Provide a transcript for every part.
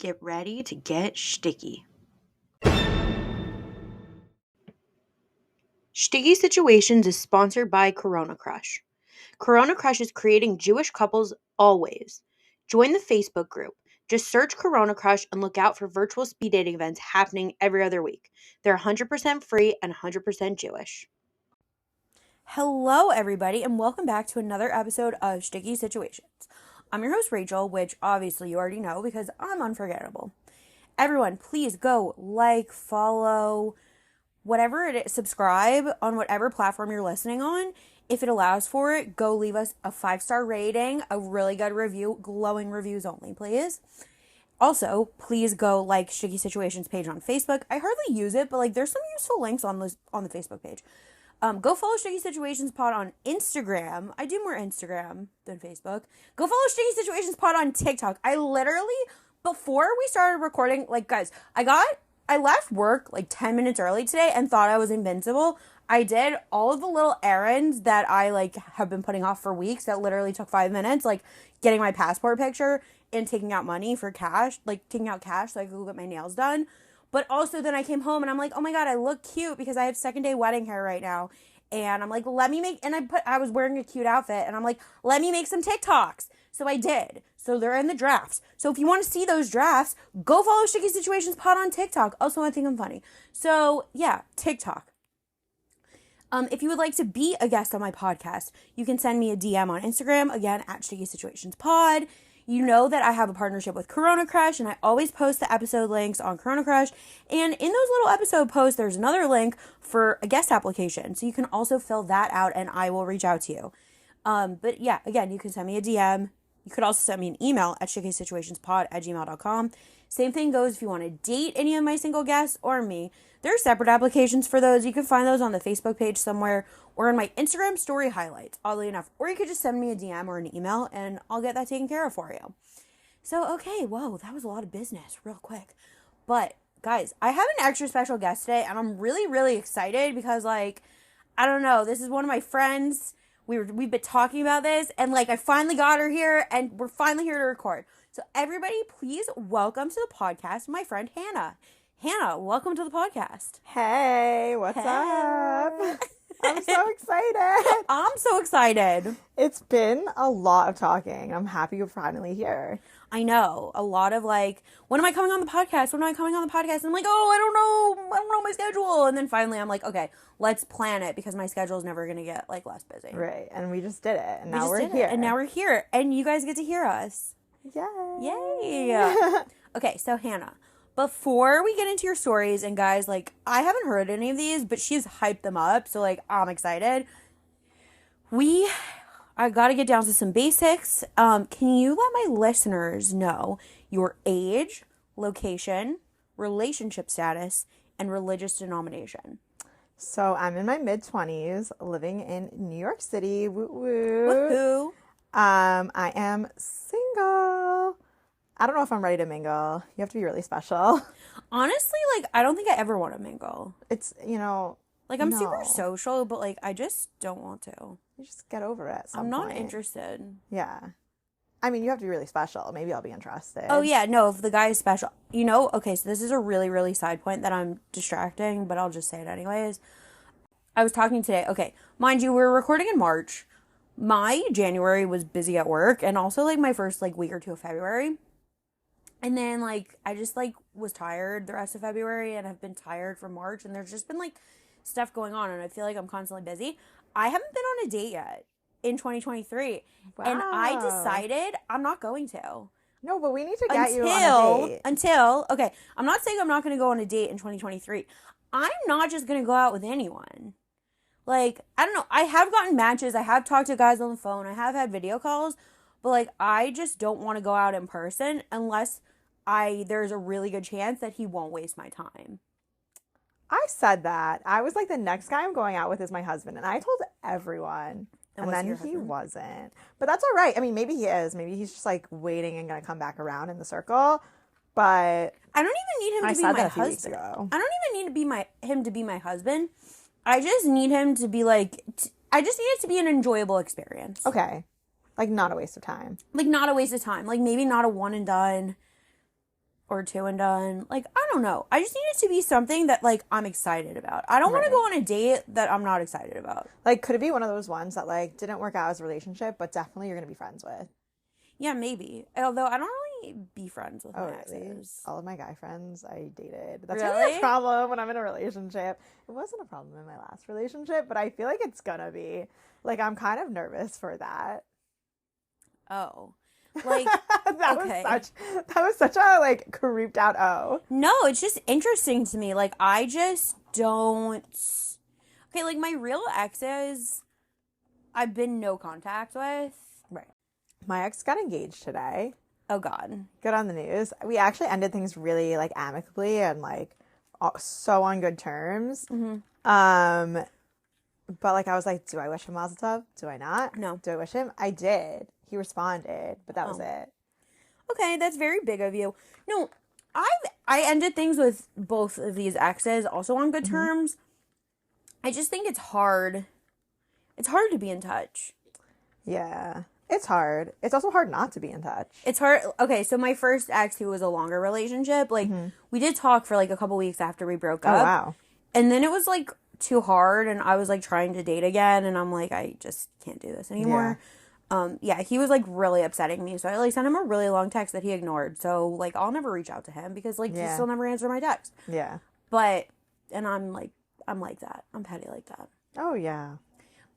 get ready to get sticky. Sticky Situations is sponsored by Corona Crush. Corona Crush is creating Jewish couples always. Join the Facebook group. Just search Corona Crush and look out for virtual speed dating events happening every other week. They're 100% free and 100% Jewish. Hello, everybody, and welcome back to another episode of Sticky Situations. I'm your host, Rachel, which obviously you already know because I'm unforgettable. Everyone, please go like, follow, whatever it is, subscribe on whatever platform you're listening on. If it allows for it, go leave us a 5-star rating, a really good review, glowing reviews only, please. Also, please go like Sticky Situations page on Facebook. I hardly use it, but there's some useful links on the Facebook page. Go follow Shidduch Situations Pod on Instagram. I do more Instagram than Facebook. Go follow Shidduch Situations Pod on TikTok. I literally, before we started recording, guys, I left work 10 minutes early today and thought I was invincible. I did all of the little errands that I have been putting off for weeks that literally took 5 minutes, getting my passport picture and taking out money for cash, taking out cash so I could go get my nails done. But also then I came home and I'm like, oh my God, I look cute because I have second day wedding hair right now. And I'm like, I was wearing a cute outfit and I'm like, let me make some TikToks. So I did. So they're in the drafts. So if you want to see those drafts, go follow Sticky Situations Pod on TikTok. Also, I think I'm funny. So yeah, TikTok. If you would like to be a guest on my podcast, you can send me a DM on Instagram, again, at Sticky Situations Pod. You know that I have a partnership with Corona Crush, and I always post the episode links on Corona Crush. And in those little episode posts, there's another link for a guest application. So you can also fill that out, and I will reach out to you. But yeah, again, you can send me a DM. You could also send me an email at stickysituationspod@gmail.com. Same thing goes if you want to date any of my single guests or me. There are separate applications for those. You can find those on the Facebook page somewhere or in my Instagram story highlights, oddly enough. Or you could just send me a DM or an email and I'll get that taken care of for you. So, okay, whoa, that was a lot of business real quick. But, guys, I have an extra special guest today and I'm really, really excited because, I don't know, this is one of my friends. We've been talking about this and, I finally got her here and we're finally here to record. So, everybody, please welcome to the podcast my friend Hannah. Hannah, welcome to the podcast. Hey, what's up? I'm so excited. I'm so excited. It's been a lot of talking. I'm happy you're finally here. I know. A lot of when am I coming on the podcast? When am I coming on the podcast? And I'm like, oh, I don't know my schedule. And then finally I'm like, okay, let's plan it because my schedule is never going to get less busy. Right. And we just did it. And now we're here. And now we're here. And you guys get to hear us. Yay. Yay. Okay, so Hannah, before we get into your stories, and guys, I haven't heard any of these, but she's hyped them up, so, I'm excited. I gotta get down to some basics. Can you let my listeners know your age, location, relationship status, and religious denomination? So, I'm in my mid-20s, living in New York City. Woo woo. Woohoo. I am single. I don't know if I'm ready to mingle. You have to be really special. Honestly, I don't think I ever want to mingle. It's, I'm super social, but, I just don't want to. You just get over it. I'm not interested. Yeah. I mean, you have to be really special. Maybe I'll be interested. Oh, yeah. No, if the guy is special. Okay, so this is a really, really side point that I'm distracting, but I'll just say it anyways. I was talking today. Okay, mind you, we're recording in March. My January was busy at work, and also, my first, week or two of February. And then, I just, was tired the rest of February and have been tired for March. And there's just been, stuff going on. And I feel like I'm constantly busy. I haven't been on a date yet in 2023. Wow. And I decided I'm not going to. No, but we need to get you on a date. Okay, I'm not saying I'm not going to go on a date in 2023. I'm not just going to go out with anyone. I don't know. I have gotten matches. I have talked to guys on the phone. I have had video calls. But, I just don't want to go out in person unless there's a really good chance that he won't waste my time. I said that. I was the next guy I'm going out with is my husband. And I told everyone. And then he wasn't. But that's all right. I mean, maybe he is. Maybe he's just, waiting and going to come back around in the circle. But I don't even need him to be my husband. I don't even need him to be my husband. I just need him to be, I just need it to be an enjoyable experience. Okay. Not a waste of time. Not a waste of time. Maybe not a one and done. or two and done. Like, I don't know. I just need it to be something that, like, I'm excited about. I don't want to go on a date that I'm not excited about. Like, could it be one of those ones that, like, didn't work out as a relationship, but definitely you're going to be friends with? Yeah, maybe. Although, I don't really be friends with my exes. Really? All of my guy friends I dated. That's really really a problem when I'm in a relationship. It wasn't a problem in my last relationship, but I feel like it's gonna be. Like, I'm kind of nervous for that. Oh. Like, that was such a, like, creeped out No, it's just interesting to me. Like, I just don't. Okay, like, my real exes, I've been no contact with. Right. My ex got engaged today. Oh, God. Good on the news. We actually ended things really, like, amicably and, like, so on good terms. Mm-hmm. But, like, I was like, do I wish him Mazel Tov? Do I not? No. Do I wish him? I did. He responded, but that was it. Okay, that's very big of you. No, I ended things with both of these exes also on good terms. I just think it's hard. It's hard to be in touch. Yeah. It's hard. It's also hard not to be in touch. It's hard. Okay, so my first ex, who was a longer relationship, like, we did talk for, like, a couple weeks after we broke up. Oh, wow. And then it was, like, too hard, and I was, like, trying to date again, and I'm like, I just can't do this anymore. Yeah, he was, like, really upsetting me, so I, like, sent him a really long text that he ignored. So, like, I'll never reach out to him because, like, he still never answered my text. Yeah. But, and I'm like that. I'm petty like that. Oh, yeah.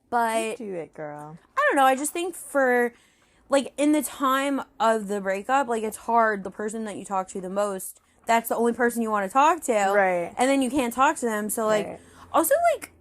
But you do it, girl. I don't know. I just think for, like, in the time of the breakup, like, it's hard. The person that you talk to the most, that's the only person you want to talk to. Right. And then you can't talk to them. So, like, also, like,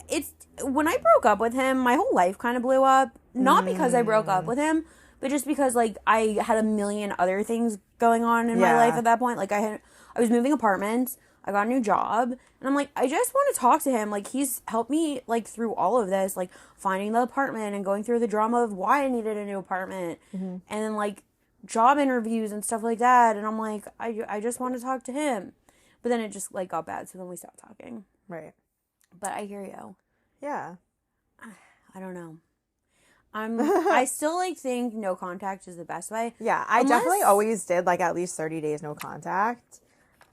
it's, when I broke up with him, my whole life kind of blew up. Not because I broke up with him, but just because, like, I had a million other things going on in my life at that point. Like, I was moving apartments. I got a new job, and I'm like, I just want to talk to him. Like, he's helped me, like, through all of this, like, finding the apartment and going through the drama of why I needed a new apartment, and then, like, job interviews and stuff like that, and I'm like, I just want to talk to him. But then it just, like, got bad, so then we stopped talking. Right. But I hear you. Yeah. I don't know. I still, like, think no contact is the best way. Yeah, I definitely always did, like, at least 30 days no contact.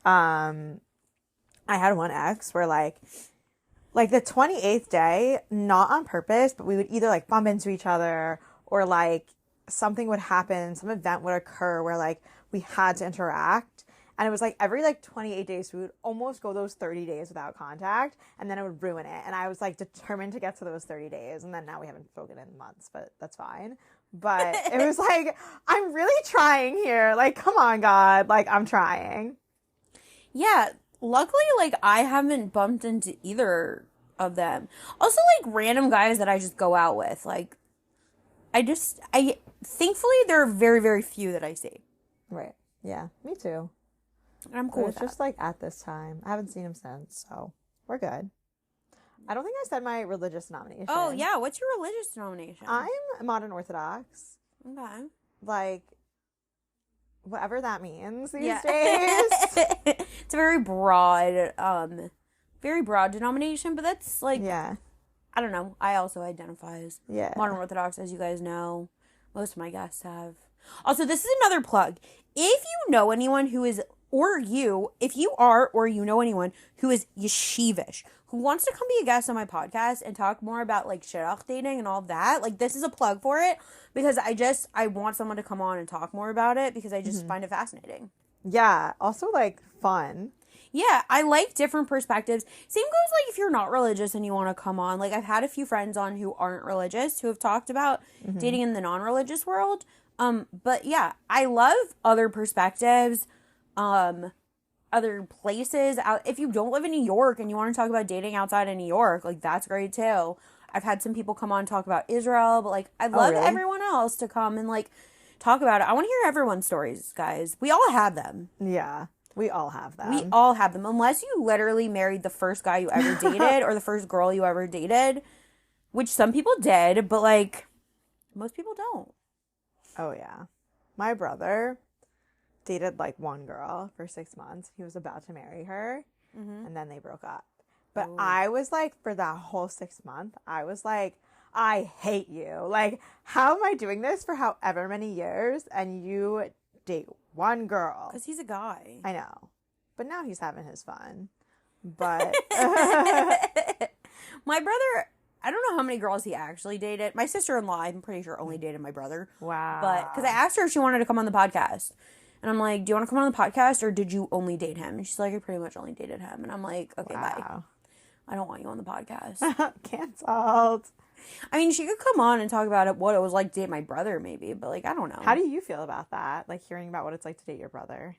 I had one ex where, like the 28th day, not on purpose, but we would either, like, bump into each other or, like, something would happen, some event would occur where, like, we had to interact. And it was, like, every, like, 28 days, we would almost go those 30 days without contact, and then it would ruin it. And I was, like, determined to get to those 30 days. And then now we haven't spoken in months, but that's fine. But it was, like, I'm really trying here. Like, come on, God. Like, I'm trying. Yeah. Luckily, like, I haven't bumped into either of them. Also, like, random guys that I just go out with. Like, thankfully, there are very, very few that I see. Right. Yeah, me too. And I'm cool with that. It's just, like, at this time. I haven't seen him since, so we're good. I don't think I said my religious denomination. Oh, yeah. What's your religious denomination? I'm modern Orthodox. Okay. Like, whatever that means these days. It's a very broad denomination, but that's, like, yeah. I don't know. I also identify as modern Orthodox, as you guys know. Most of my guests have. Also, this is another plug. If you know anyone who is, if you are or you know anyone who is yeshivish, who wants to come be a guest on my podcast and talk more about, like, shidduch dating and all of that, like, this is a plug for it, because I want someone to come on and talk more about it, because I just find it fascinating. Yeah. Also, like, fun. Yeah, I like different perspectives. Same goes, like, if you're not religious and you want to come on. Like, I've had a few friends on who aren't religious who have talked about dating in the non-religious world. But yeah, I love other perspectives, other places out. If you don't live in New York and you want to talk about dating outside of New York, like, that's great too. I've had some people come on and talk about Israel, but, like, I'd love everyone else to come and, like, talk about it. I want to hear everyone's stories, guys. We all have them. Yeah, we all have them. We all have them. Unless you literally married the first guy you ever dated or the first girl you ever dated, which some people did, but, like, most people don't. Oh, yeah. My brother dated, like, one girl for 6 months. He was about to marry her, and then they broke up. But I was, like, for that whole 6 months, I was like, I hate you. Like, how am I doing this for however many years, and you date One girl. Because he's a guy. I know. But now he's having his fun. But my brother, I don't know how many girls he actually dated. My sister-in-law, I'm pretty sure, only dated my brother. Wow. But because I asked her if she wanted to come on the podcast. And I'm like, do you want to come on the podcast or did you only date him? And she's like, I pretty much only dated him. And I'm like, okay, bye. I don't want you on the podcast. Canceled. I mean, she could come on and talk about what it was like to date my brother, maybe. But, like, I don't know. How do you feel about that? Like, hearing about what it's like to date your brother?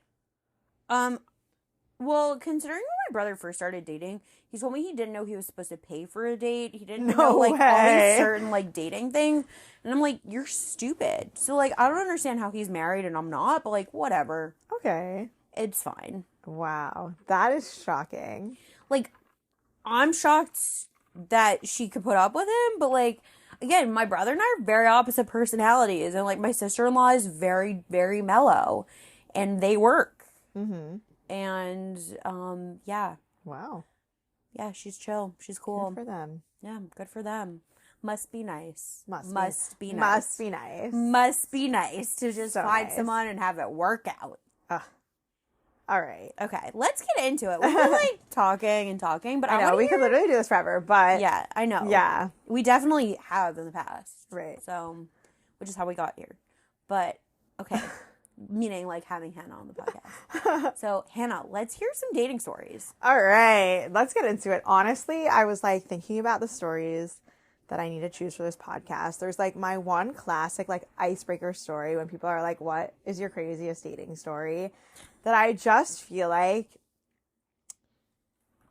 Well, considering when my brother first started dating, he told me he didn't know he was supposed to pay for a date. He didn't know, like, all these certain, like, dating things. And I'm like, you're stupid. So, like, I don't understand how he's married and I'm not, but, like, whatever. Okay. It's fine. Wow. That is shocking. Like, I'm shocked that she could put up with him, but, like, again, my brother and I are very opposite personalities. And, like, my sister-in-law is very, very mellow. And they work. Mm-hmm. And, yeah. Wow. Yeah, she's chill. She's cool. Good for them. Yeah, good for them. Must be nice. Must be nice. Must be nice to just find someone and have it work out. All right. Okay, let's get into it. We've been, like, talking, but I know, we could literally do this forever, but... Yeah, I know. Yeah. We definitely have in the past. Right. So, which is how we got here. But, okay. Meaning, like, having Hannah on the podcast. So, Hannah, let's hear some dating stories. All right. Let's get into it. Honestly, I was, like, thinking about the stories that I need to choose for this podcast. There's, like, my one classic, like, icebreaker story when people are like, what is your craziest dating story? That I just feel like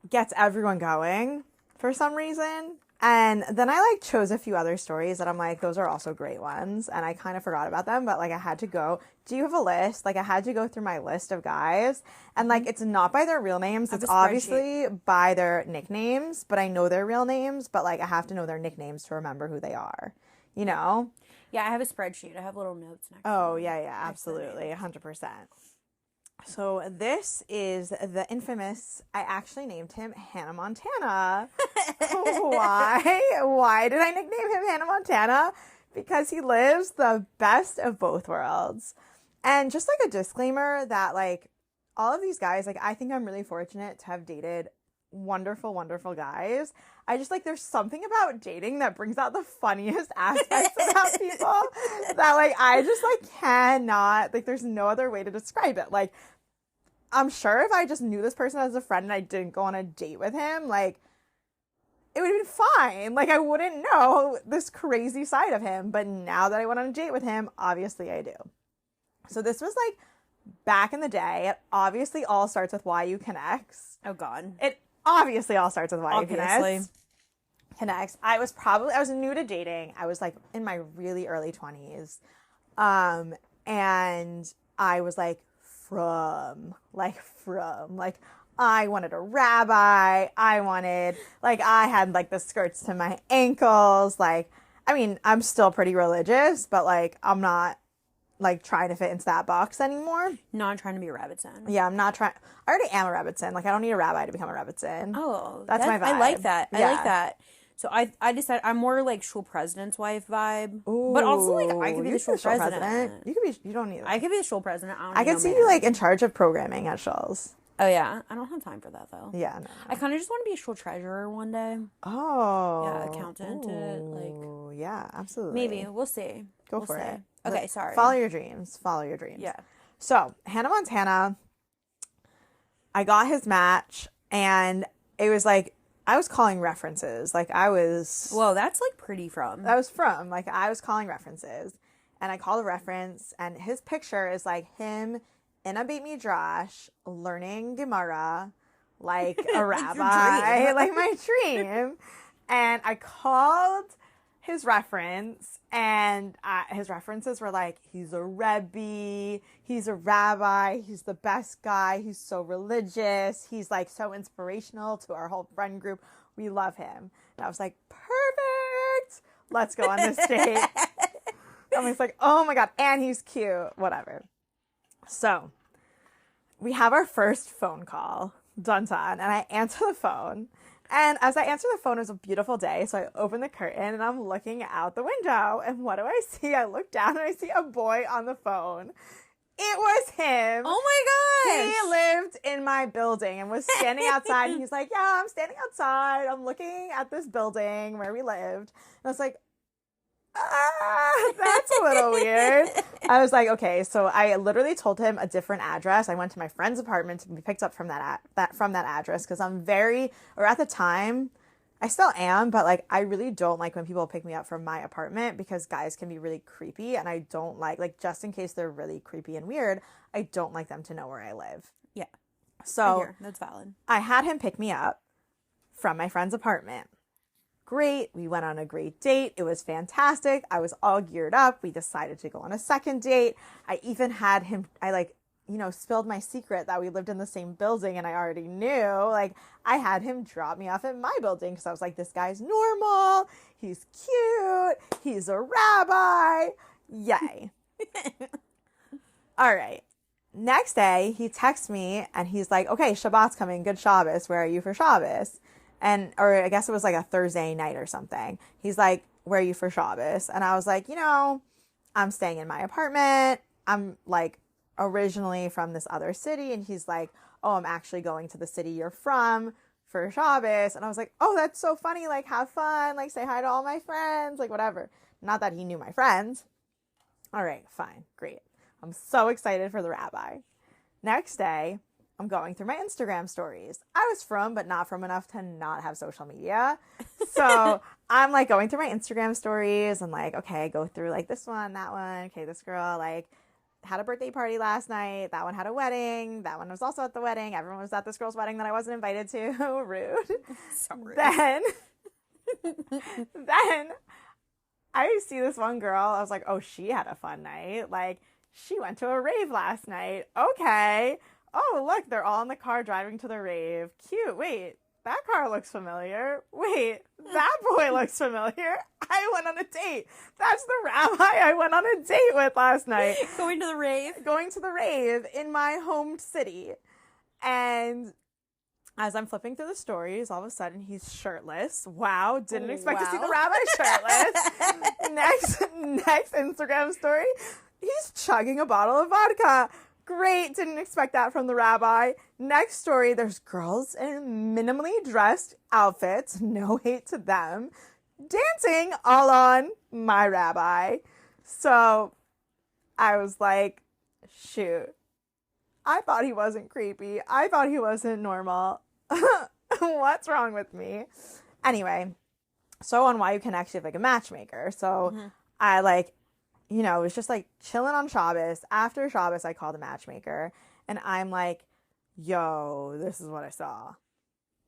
gets everyone going for some reason. And then I, like, chose a few other stories that I'm like, those are also great ones. And I kind of forgot about them, but, like, I had to go. Do you have a list? Like, I had to go through my list of guys. And, like, it's not by their real names. It's obviously by their nicknames, but I know their real names. But, like, I have to know their nicknames to remember who they are, you know? Yeah, I have a spreadsheet. I have little notes next to me. Yeah, absolutely. 100%. So this is the infamous, I actually named him Hannah Montana. Why? Why did I nickname him Hannah Montana? Because he lives the best of both worlds. And just, like, a disclaimer that, like, all of these guys, like, I think I'm really fortunate to have dated wonderful, wonderful guys. I just, like, there's something about dating that brings out the funniest aspects about people that, like, I just, like, cannot, like, there's no other way to describe it. Like, I'm sure if I just knew this person as a friend and I didn't go on a date with him, like, it would have been fine. Like, I wouldn't know this crazy side of him. But now that I went on a date with him, obviously I do. So this was, like, back in the day. It obviously all starts with YU Connects. Oh, God. It obviously all starts with YU Connects. I was new to dating. I was, like, in my really early 20s. And I was, like, I wanted a rabbi. I had, like, the skirts to my ankles. Like, I mean, I'm still pretty religious, but, like, I'm not, like, trying to fit into that box anymore. Not trying to be a Rabbitson. Yeah, I'm not trying. I already am a Rabbitson. Like, I don't need a rabbi to become a Rabbitson. Oh, that's my vibe. I like that. Yeah. I like that. So I decided I'm more like shul president's wife vibe. Ooh, but also, like, I could be the shul president. You don't need that. I could be the shul president. I could see you, like, in charge of programming at shuls. Oh, yeah. I don't have time for that, though. Yeah, no. I kind of just want to be a shul treasurer one day. Oh. Yeah, accountant. Like, yeah, absolutely. Maybe. We'll see. We'll for it. Okay, sorry. Follow your dreams. Yeah. So, Hannah Montana, I got his match, and it was, like, I was calling references. Like, I was... Whoa, that's, like, pretty from. That was from. Like, I was calling references. And I called a reference, and his picture is, like, him in a Beit Midrash learning Gemara, like a rabbi. Like, my dream. And I called his reference, and his references were like, he's a Rebbe, he's a rabbi, he's the best guy, he's so religious, he's, like, so inspirational to our whole friend group, we love him. And I was like, perfect, let's go on this date. I was like, oh my God, and he's cute, whatever. So we have our first phone call, dun, and I answer the phone. And as I answer the phone, it was a beautiful day. So I open the curtain and I'm looking out the window. And what do I see? I look down and I see a boy on the phone. It was him. Oh my gosh. He lived in my building and was standing outside. And he's like, yeah, I'm standing outside. I'm looking at this building where we lived. And I was like, that's a little weird. I was like, okay. So I literally told him a different address. I went to my friend's apartment to be picked up from that address because I'm at the time, I still am, but like I really don't like when people pick me up from my apartment because guys can be really creepy, and I don't like just in case they're really creepy and weird, I don't like them to know where I live. Yeah. So that's valid. I had him pick me up from my friend's apartment. Great. We went on a great date. It was fantastic. I was all geared up. We decided to go on a second date. I even had him, spilled my secret that we lived in the same building and I already knew. Like, I had him drop me off at my building because I was like, this guy's normal. He's cute. He's a rabbi. Yay. All right. Next day, he texts me and he's like, okay, Shabbat's coming. Good Shabbos. Where are you for Shabbos? Or I guess it was like a Thursday night or something. He's like, where are you for Shabbos? And I was like, I'm staying in my apartment. I'm like originally from this other city. And he's like, oh, I'm actually going to the city you're from for Shabbos. And I was like, oh, that's so funny. Like, have fun. Like, say hi to all my friends. Like, whatever. Not that he knew my friends. All right, fine. Great. I'm so excited for the rabbi. Next day, I'm going through my Instagram stories. I was from, but not from enough to not have social media. So I'm like going through my Instagram stories and like, okay, I go through like this one, that one. Okay, this girl like had a birthday party last night. That one had a wedding. That one was also at the wedding. Everyone was at this girl's wedding that I wasn't invited to. Rude. So rude. Then I see this one girl. I was like, oh, she had a fun night. Like, she went to a rave last night. Okay. Oh, look, they're all in the car driving to the rave. Cute. Wait, that car looks familiar. Wait, that boy looks familiar. I went on a date. That's the rabbi I went on a date with last night. Going to the rave in my home city. And as I'm flipping through the stories, all of a sudden he's shirtless. Wow, didn't expect to see the rabbi shirtless. Next Instagram story, he's chugging a bottle of vodka. Great, didn't expect that from the rabbi. Next story, there's girls in minimally dressed outfits, no hate to them, dancing all on my rabbi. So I was like, shoot, I thought he wasn't creepy. I thought he wasn't normal. What's wrong with me? Anyway, so on Why You Can actually have like a matchmaker. So I like, was just like chilling on Shabbos. After Shabbos, I called a matchmaker and I'm like, yo, this is what I saw.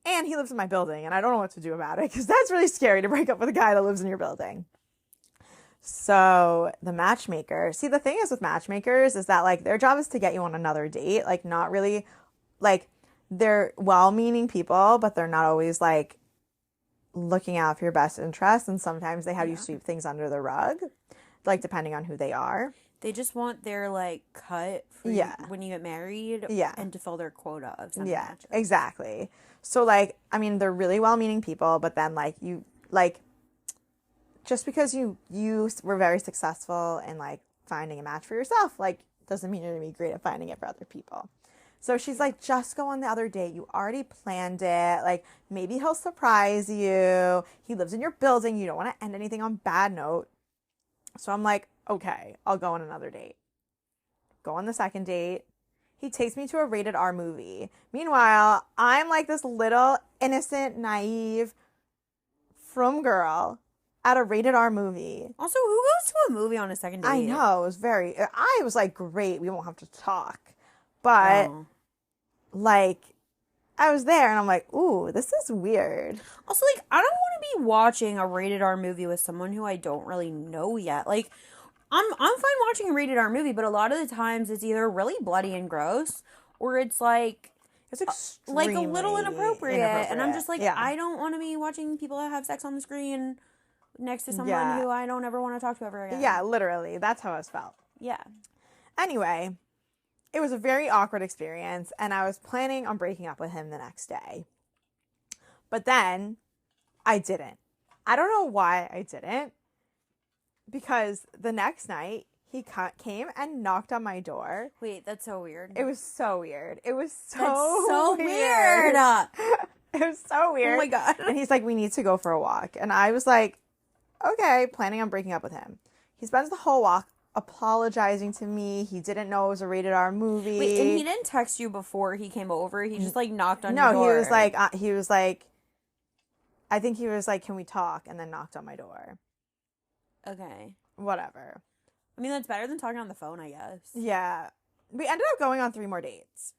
And he lives in my building and I don't know what to do about it because that's really scary to break up with a guy that lives in your building. So the matchmaker, see, the thing is with matchmakers is that like their job is to get you on another date. Like not really, like they're well-meaning people, but they're not always like looking out for your best interests. And sometimes they have you sweep things under the rug. Like, depending on who they are. They just want their, like, cut for when you get married and to fill their quota of some matches. Exactly. So, like, I mean, they're really well-meaning people, but then, like, you, like, just because you were very successful in, like, finding a match for yourself, like, doesn't mean you're going to be great at finding it for other people. So she's like, just go on the other date. You already planned it. Like, maybe he'll surprise you. He lives in your building. You don't want to end anything on bad note. So I'm like, okay, I'll go on another date. Go on the second date. He takes me to a rated R movie. Meanwhile, I'm like this little innocent, naive, frum girl at a rated R movie. Also, who goes to a movie on a second date? I know. I was like, great, we won't have to talk. But, like, I was there and I'm like, ooh, this is weird. Also, like, I don't want to be watching a rated R movie with someone who I don't really know yet. Like, I'm fine watching a rated R movie, but a lot of the times it's either really bloody and gross or it's like like a little inappropriate. And I'm just like, I don't want to be watching people have sex on the screen next to someone who I don't ever want to talk to ever again. Yeah, literally. That's how it felt. Yeah. Anyway, it was a very awkward experience, and I was planning on breaking up with him the next day. But then, I didn't. I don't know why I didn't. Because the next night, He came and knocked on my door. Wait, that's so weird. It was so weird. It was so That's so weird. It was so weird. Oh my God. And he's like, we need to go for a walk. And I was like, okay, planning on breaking up with him. He spends the whole walk apologizing to me. He didn't know it was a rated R movie. Wait, and he didn't text you before he came over? He just, like, knocked on your door? No, he was like, I think he was like, can we talk? And then knocked on my door. Okay. Whatever. I mean, that's better than talking on the phone, I guess. Yeah. We ended up going on 3 more dates.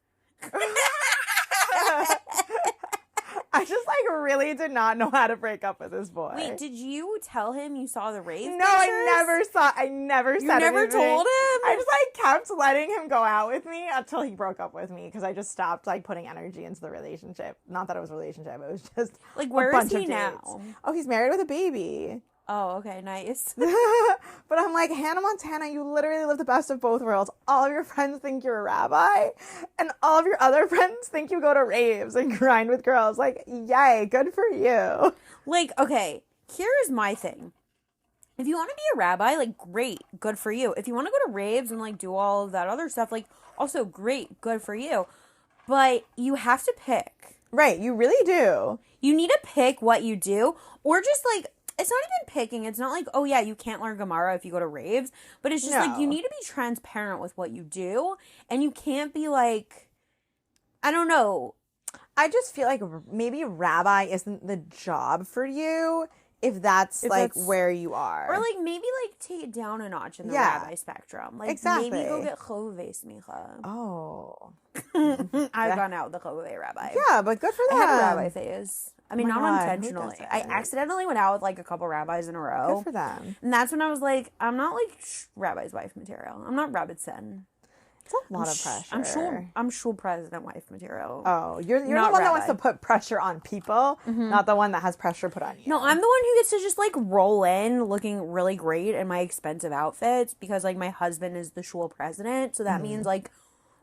I just, like, really did not know how to break up with this boy. Wait, did you tell him you saw the rave No, pictures? I never said anything. You never told him? I just, like, kept letting him go out with me until he broke up with me because I just stopped, like, putting energy into the relationship. Not that it was a relationship. It was just like, where is he now? Oh, he's married with a baby. Oh, okay, nice. But I'm like, Hannah Montana, you literally live the best of both worlds. All of your friends think you're a rabbi, and all of your other friends think you go to raves and grind with girls. Like, yay, good for you. Like, okay, here's my thing. If you want to be a rabbi, like, great, good for you. If you want to go to raves and, like, do all of that other stuff, like, also great, good for you. But you have to pick. Right, you really do. You need to pick what you do, or just, like, it's not even picking. It's not like, oh, yeah, you can't learn Gemara if you go to raves. But it's just, like, you need to be transparent with what you do. And you can't be, like, I don't know. I just feel like maybe rabbi isn't the job for you if that's where you are. Or, like, maybe, like, take it down a notch in the rabbi spectrum. Like, exactly. Maybe go get choveh smicha. Oh. I've gone out with the choveh rabbi. Yeah, but good for them. I had a rabbi phase. I mean, Oh my not God, intentionally. I accidentally went out with, like, a couple rabbis in a row. Good for them. And that's when I was like, I'm not, like, rabbi's wife material. I'm not Rabbi Sen. It's a lot of pressure. I'm shul president wife material. Oh, you're the one Not that wants rabbi. to put pressure on people, not the one that has pressure put on you. No, I'm the one who gets to just, like, roll in looking really great in my expensive outfits because, like, my husband is the shul president. So that means, like,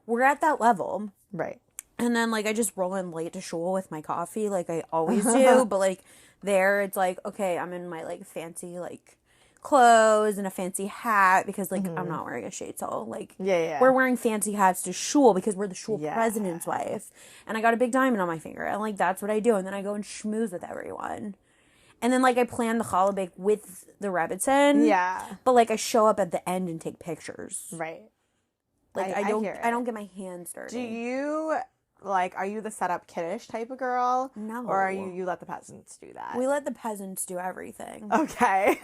we're at that level. Right. And then, like, I just roll in late to shul with my coffee like I always do. But, like, there it's like, okay, I'm in my, like, fancy, like, clothes and a fancy hat because, like, I'm not wearing a sheitel. Like, we're wearing fancy hats to shul because we're the shul president's wife. And I got a big diamond on my finger. And, like, that's what I do. And then I go and schmooze with everyone. And then, like, I plan the challah bake with the Rebbitzin. Yeah. But, like, I show up at the end and take pictures. Right. Like, I don't get my hands dirty. Do you, like, are you the setup kiddish type of girl? No. Or are you let the peasants do that? We let the peasants do everything. Okay.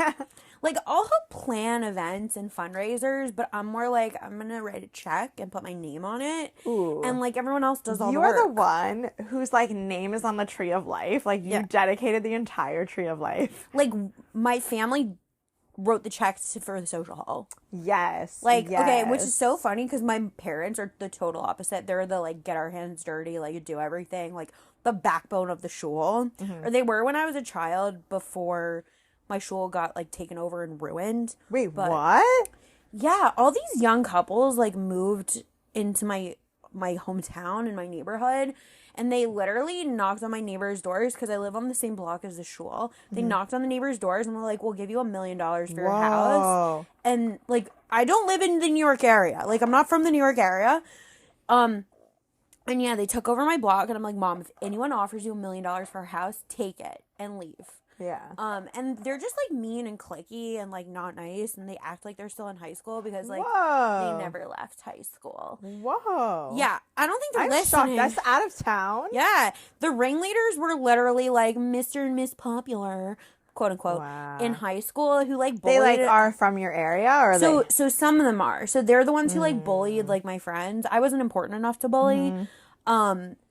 Like, I'll help plan events and fundraisers, but I'm more like, I'm going to write a check and put my name on it. Ooh. And, like, everyone else does all the work. You are the one whose, like, name is on the tree of life. Like, you dedicated the entire tree of life. Like, my family wrote the checks for the social hall. Yes. Like, okay, which is so funny because my parents are the total opposite. They're the, like, get our hands dirty, like, do everything. Like, the backbone of the shul. Or they were when I was a child before my shul got, like, taken over and ruined. Wait, what? Yeah, all these young couples, like, moved into my hometown and my neighborhood, and they literally knocked on my neighbor's doors because I live on the same block as the shul. They knocked on the neighbor's doors and were like, we'll give you $1 million for your house. And, like, I don't live in the New York area. Like, I'm not from the New York area. And yeah, they took over my block, and I'm like, Mom, if anyone offers you $1 million for a house, take it and leave. Yeah. And they're just, like, mean and cliquey and, like, not nice, and they act like they're still in high school because, like, they never left high school. Whoa. Yeah, I don't think they're I'm listening. shocked. That's out of town? Yeah, the ringleaders were literally, like, Mr. and Miss Popular, quote unquote, in high school who, like, bullied. They, like, are from your area, or so some of them are. So they're the ones who, like, bullied, like, my friends. I wasn't important enough to bully.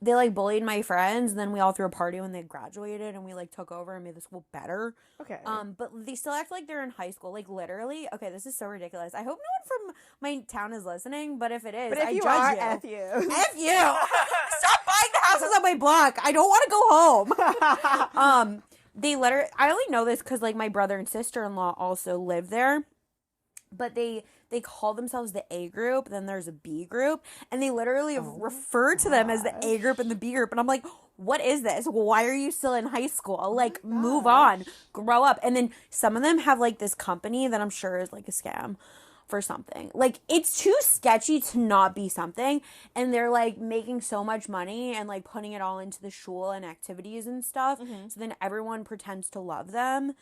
They, like, bullied my friends, and then we all threw a party when they graduated, and we, like, took over and made the school better. Okay. But they still act like they're in high school. Like, literally, okay, this is so ridiculous. I hope no one from my town is listening, but if it is, I judge you. F you. F you! Stop buying the houses on my block! I don't want to go home! I only know this because, like, my brother and sister-in-law also live there, but they call themselves the A group, then there's a B group, and they literally refer to them as the A group and the B group, and I'm like, what is this? Why are you still in high school? Like, move on, grow up. And then some of them have, like, this company that I'm sure is, like, a scam, for something. Like, it's too sketchy to not be something, and they're, like, making so much money and, like, putting it all into the shul and activities and stuff, so then everyone pretends to love them.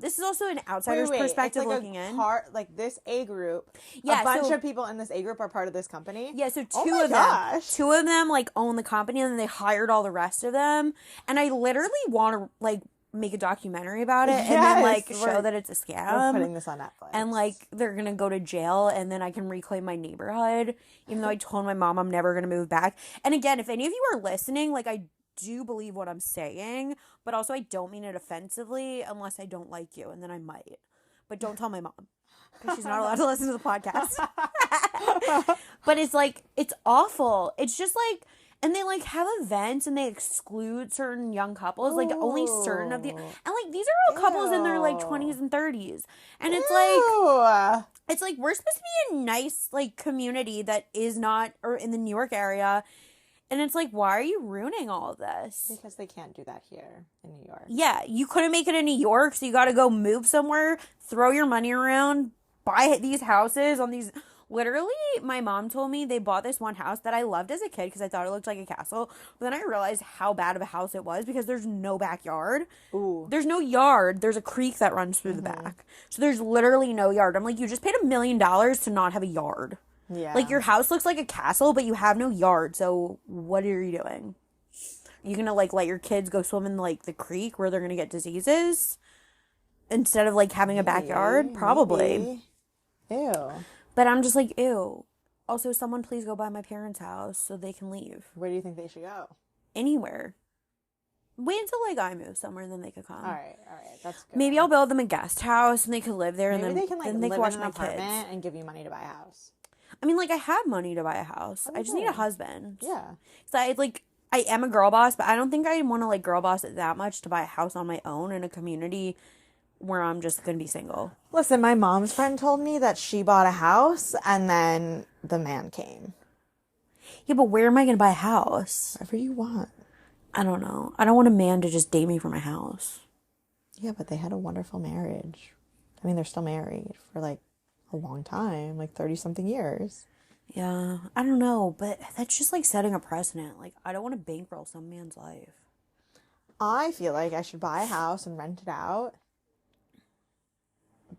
This is also an outsider's perspective it's like looking in. Like this A group, Yeah, a bunch of people in this A group are part of this company. Yeah, so two of them, like, own the company, and then they hired all the rest of them, and I literally want to, like, make a documentary about it, and then, like, show that it's a scam. We're putting this on Netflix. And, like, they're gonna go to jail, and then I can reclaim my neighborhood, even though I told my mom I'm never gonna move back. And again, if any of you are listening, like, I do believe what I'm saying, but also I don't mean it offensively unless I don't like you, and then I might. But don't tell my mom, because she's not allowed to listen to the podcast. But it's, like, it's awful. It's just, like... And they, like, have events, and they exclude certain young couples. Like, only certain of the... And, like, these are all couples in their, like, 20s and 30s. And it's, like... It's, like, we're supposed to be a nice, like, community that is not... Or in the New York area. And it's, like, why are you ruining all of this? Because they can't do that here in New York. Yeah, you couldn't make it in New York, so you gotta go move somewhere, throw your money around, buy these houses on these... Literally, my mom told me they bought this one house that I loved as a kid because I thought it looked like a castle. But then I realized how bad of a house it was because there's no backyard. Ooh. There's no yard. There's a creek that runs through the back. So there's literally no yard. I'm like, you just paid $1 million to not have a yard. Yeah. Like, your house looks like a castle, but you have no yard. So what are you doing? Are you going to, like, let your kids go swim in, like, the creek where they're going to get diseases? Instead of, like, having a backyard? Probably. Maybe. Ew. But I'm just like, ew. Also, someone please go by my parents' house so they can leave. Where do you think they should go? Anywhere. Wait until, like, I move somewhere and then they could come. All right. That's good. Maybe I'll build them a guest house and they could live there. Maybe and then they can, like, then they live can watch in an my apartment kids. and give you money to buy a house. I mean, like, I have money to buy a house. I just need a husband. Yeah. So I am a girl boss, but I don't think I want to, like, girl boss it that much to buy a house on my own in a community where I'm just going to be single. Listen, my mom's friend told me that she bought a house and then the man came. Yeah, but where am I going to buy a house? Wherever you want. I don't know. I don't want a man to just date me for my house. Yeah, but they had a wonderful marriage. I mean, they're still married for, like, a long time, like 30-something years. Yeah, I don't know, but that's just, like, setting a precedent. Like, I don't want to bankroll some man's life. I feel like I should buy a house and rent it out.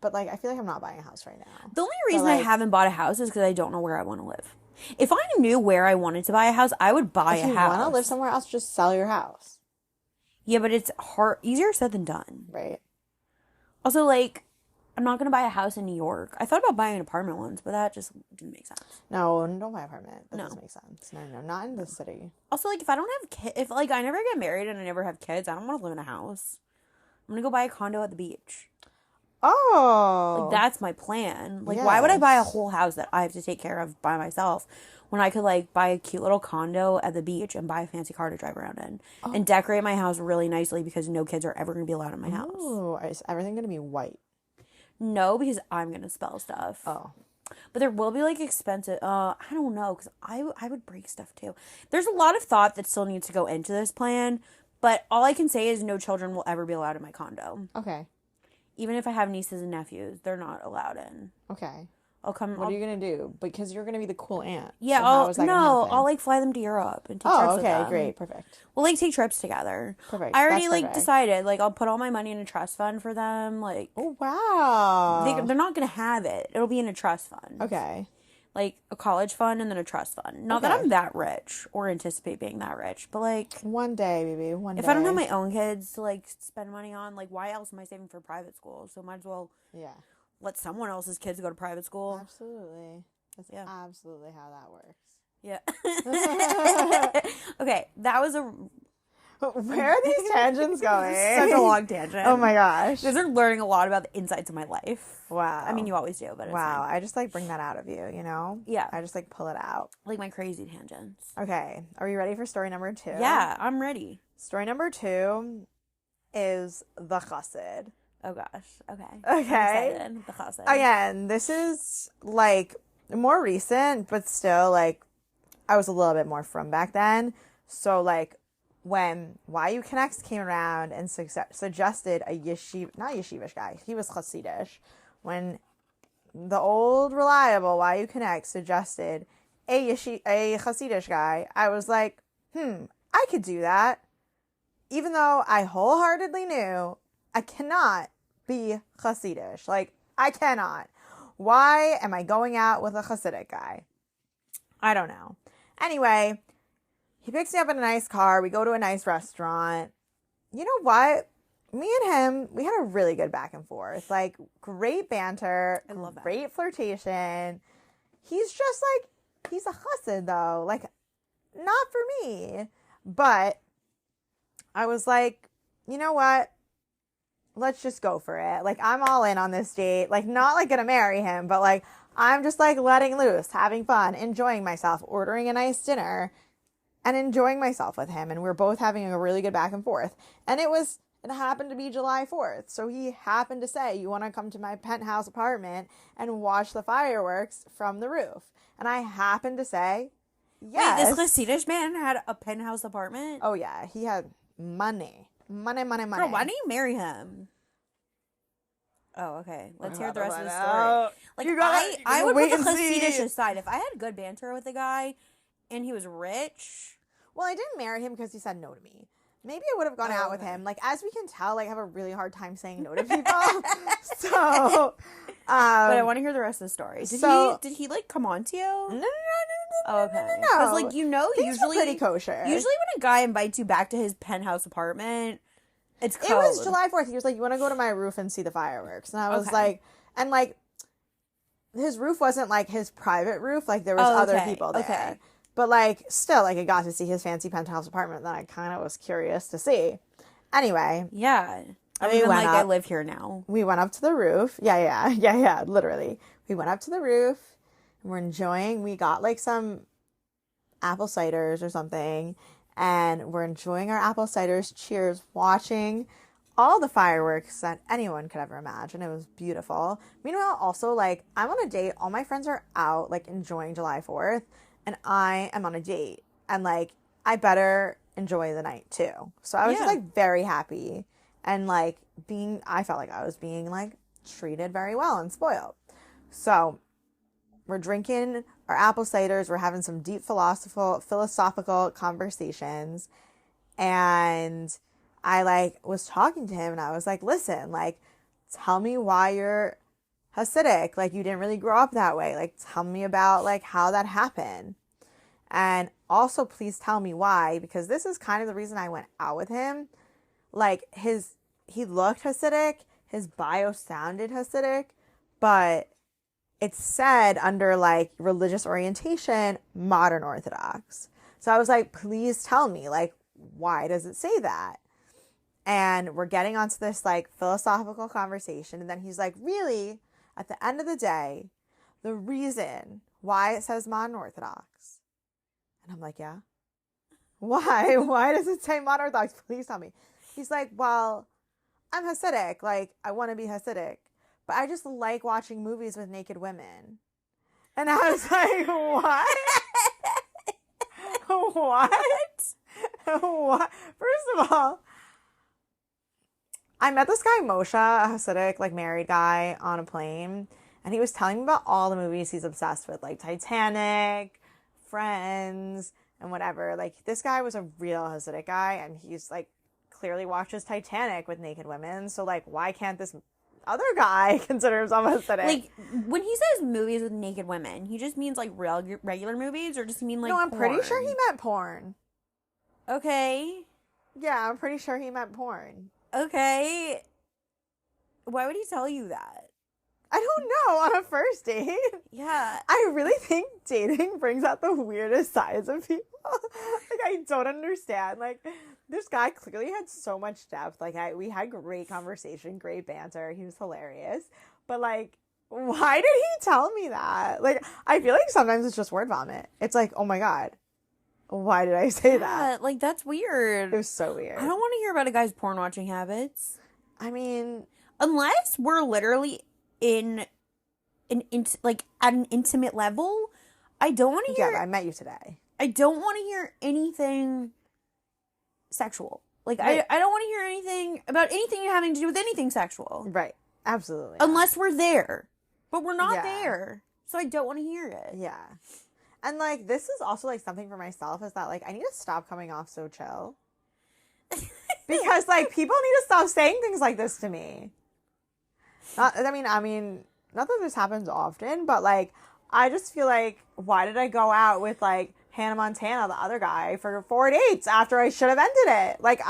But, like, I feel like I'm not buying a house right now. The only reason I haven't bought a house is because I don't know where I want to live. If I knew where I wanted to buy a house, I would buy a house. If you want to live somewhere else, just sell your house. Yeah, but it's easier said than done. Right. Also, like, I'm not going to buy a house in New York. I thought about buying an apartment once, but that just didn't make sense. No, don't buy an apartment. That doesn't make sense. No, not in the city. Also, like, if I don't have kids, if, like, I never get married and I never have kids, I don't want to live in a house. I'm going to go buy a condo at the beach. Oh. Like, that's my plan. Like, why would I buy a whole house that I have to take care of by myself when I could, like, buy a cute little condo at the beach and buy a fancy car to drive around in and decorate my house really nicely because no kids are ever going to be allowed in my house. Oh, is everything going to be white? No, because I'm going to spell stuff. Oh. But there will be, like, expensive, I don't know, because I would break stuff, too. There's a lot of thought that still needs to go into this plan, but all I can say is no children will ever be allowed in my condo. Okay. Even if I have nieces and nephews, they're not allowed in. Okay. I'll come. What are you gonna do? Because you're gonna be the cool aunt. Yeah, so I'll like fly them to Europe and take trips with them. Great, perfect. We'll like take trips together. Perfect. I already decided like I'll put all my money in a trust fund for them. Like, oh wow, they're not gonna have it. It'll be in a trust fund. Okay. Like a college fund and then a trust fund. Not that I'm that rich or anticipate being that rich, but like one day, baby, one day. If I don't have my own kids to like spend money on, like why else am I saving for private school? So might as well let someone else's kids go to private school. Absolutely. That's absolutely how that works. Yeah. Okay, that was a... Where are these tangents going? Such a long tangent. Oh my gosh. You guys are learning a lot about the insides of my life. Wow. I mean, you always do, but it's wow. fine. I just like bring that out of you, you know? Yeah. I just like pull it out. Like my crazy tangents. Okay. Are you ready for story number 2? Yeah, I'm ready. Story number 2 is the chassid. Oh gosh. Okay. Okay. The chassid. Again, this is like more recent, but still like I was a little bit more from back then. So like when YU Connects came around and suggested a not yeshivish guy, he was chassidish. When the old reliable Why You Connect suggested a Hasidish guy, I was like, I could do that. Even though I wholeheartedly knew I cannot be Hasidish. Like, I cannot. Why am I going out with a Hasidic guy? I don't know. Anyway, he picks me up in a nice car. We go to a nice restaurant. You know what? Me and him, we had a really good back and forth. Like, great banter. I love that. Great flirtation. He's just like, he's a chassid though. Like, not for me. But I was like, you know what? Let's just go for it. Like, I'm all in on this date. Like, not like gonna marry him, but like, I'm just like letting loose, having fun, enjoying myself, ordering a nice dinner, and enjoying myself with him. And we're both having a really good back and forth. And it happened to be July 4th. So he happened to say, you want to come to my penthouse apartment and watch the fireworks from the roof? And I happened to say, yes. Wait, this Hasidish man had a penthouse apartment? Oh, yeah. He had money. Money. Girl, why didn't you marry him? Oh, okay. Let's hear the rest of the story. Like, I would put the Hasidish aside. If I had good banter with a guy and he was rich. Well, I didn't marry him because he said no to me. Maybe I would have gone out with him. Like, as we can tell, like, I have a really hard time saying no to people. So, but I want to hear the rest of the story. Did he like come on to you? No. Oh, okay. Because, like, you know, Things usually were pretty kosher. Usually when a guy invites you back to his penthouse apartment, it's code. It was July 4th. He was like, you want to go to my roof and see the fireworks? And I was like, and like, his roof wasn't like his private roof. Like, there was other people there. Okay. But, like, still, like, I got to see his fancy penthouse apartment that I kind of was curious to see. Anyway. Yeah. I live here now. We went up to the roof. Yeah, literally. We went up to the roof, and we're enjoying. We got, like, some apple ciders or something, and we're enjoying our apple ciders. Cheers. Watching all the fireworks that anyone could ever imagine. It was beautiful. Meanwhile, also, like, I'm on a date. All my friends are out, like, enjoying July 4th. And I am on a date, and like, I better enjoy the night too. So I was just like very happy, and like I felt like I was being like treated very well and spoiled. So we're drinking our apple ciders, we're having some deep philosophical conversations, and I like was talking to him, and I was like, listen, like, tell me why you're Hasidic, like, you didn't really grow up that way. Like, tell me about, like, how that happened. And also, please tell me why, because this is kind of the reason I went out with him. Like, he looked Hasidic, his bio sounded Hasidic, but it said under, like, religious orientation, modern Orthodox. So I was like, please tell me, like, why does it say that? And we're getting onto this, like, philosophical conversation, and then he's like, really? At the end of the day, the reason why it says modern Orthodox. And I'm like, yeah. Why? Why does it say modern Orthodox? Please tell me. He's like, well, I'm Hasidic. Like, I want to be Hasidic. But I just like watching movies with naked women. And I was like, what? What? First of all, I met this guy, Moshe, a Hasidic, like, married guy on a plane, and he was telling me about all the movies he's obsessed with, like Titanic, Friends, and whatever. Like, this guy was a real Hasidic guy, and he's, like, clearly watches Titanic with naked women, so, like, why can't this other guy consider himself Hasidic? Like, when he says movies with naked women, he just means, like, regular movies, or does he mean, like, No, I'm porn? pretty sure he meant porn. Okay. Yeah, I'm pretty sure he meant porn. Okay. Why would he tell you that? I don't know, on a first date. Yeah. I really think dating brings out the weirdest sides of people. Like, I don't understand. Like, this guy clearly had so much depth. Like, we had great conversation, great banter. He was hilarious. But, like, why did he tell me that? Like, I feel like sometimes it's just word vomit. It's like, oh my God, why did I say that? Like, that's weird. It was so weird. I don't want to hear about a guy's porn watching habits. I mean, unless we're literally at an intimate level, I don't want to hear. Yeah, I met you today. I don't want to hear anything sexual. Like, right. I don't want to hear anything about anything having to do with anything sexual. Right. Absolutely. Unless we're there. But we're not there. So I don't want to hear it. Yeah. And, like, this is also, like, something for myself is that, like, I need to stop coming off so chill. Because, like, people need to stop saying things like this to me. Not that this happens often, but, like, I just feel like, why did I go out with, like, Hannah Montana, the other guy, for 4 dates after I should have ended it? Like,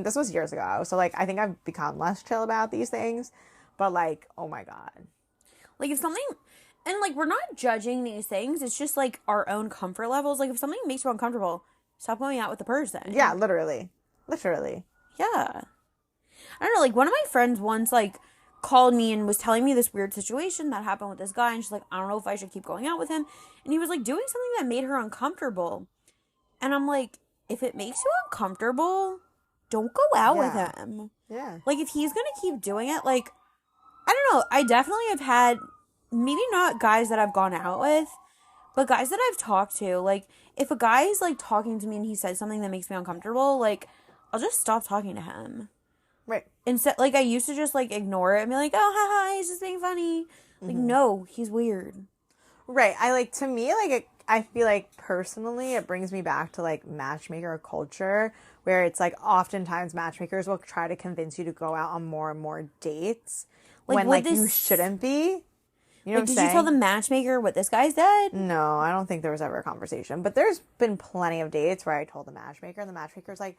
this was years ago, so, like, I think I've become less chill about these things. But, like, oh my God. Like, if something... And, like, we're not judging these things. It's just, like, our own comfort levels. Like, if something makes you uncomfortable, stop going out with the person. Yeah, literally. Literally. Yeah. I don't know, like, one of my friends once, like, called me and was telling me this weird situation that happened with this guy, and she's like, I don't know if I should keep going out with him. And he was, like, doing something that made her uncomfortable. And I'm like, if it makes you uncomfortable, don't go out with him. Yeah. Like, if he's gonna keep doing it, like, I don't know, I definitely have had, maybe not guys that I've gone out with, but guys that I've talked to, like, if a guy is, like, talking to me and he says something that makes me uncomfortable, like, I'll just stop talking to him. Right. Instead, like, I used to just, like, ignore it and be like, oh, haha, he's just being funny. Like, no, he's weird. Right. To me, like, I feel like, personally, it brings me back to, like, matchmaker culture, where it's, like, oftentimes matchmakers will try to convince you to go out on more and more dates when, like, you shouldn't be. You know what I'm saying? Did you tell the matchmaker what this guy said? No, I don't think there was ever a conversation. But there's been plenty of dates where I told the matchmaker, and the matchmaker's like,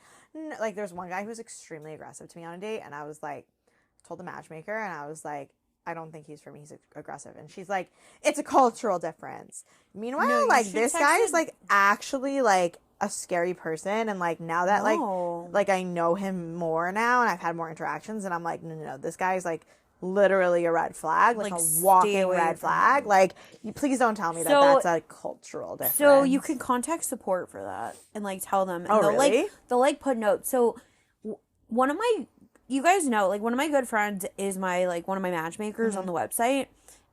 like, there's one guy who was extremely aggressive to me on a date, and I was like, told the matchmaker, and I was like, I don't think he's for me. He's aggressive. And she's like, it's a cultural difference. Meanwhile, No, like, this guy is, like, actually, like, a scary person. And, like, now that, like, I know him more now, and I've had more interactions, and I'm like, no, this guy's, like, literally a red flag, like a walking red flag. Like, you please don't tell me that that's a cultural difference. So you can contact support for that and, like, tell them. And they'll, really? They'll, like, put notes. So one of my, you guys know, like, one of my good friends is my, like, one of my matchmakers on the website.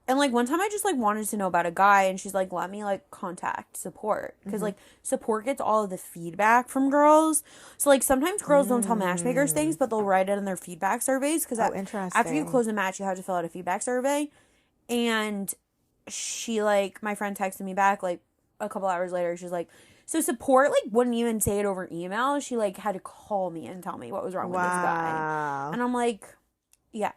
And, like, one time I just, like, wanted to know about a guy, and she's like, let me, like, contact support. Because, like, support gets all of the feedback from girls. So, like, sometimes girls don't tell matchmakers things, but they'll write it in their feedback surveys. Because after you close a match, you have to fill out a feedback survey. And she, like, my friend texted me back, like, a couple hours later. She's like, so support, like, wouldn't even say it over email. She, like, had to call me and tell me what was wrong with this guy. And I'm like, yeah.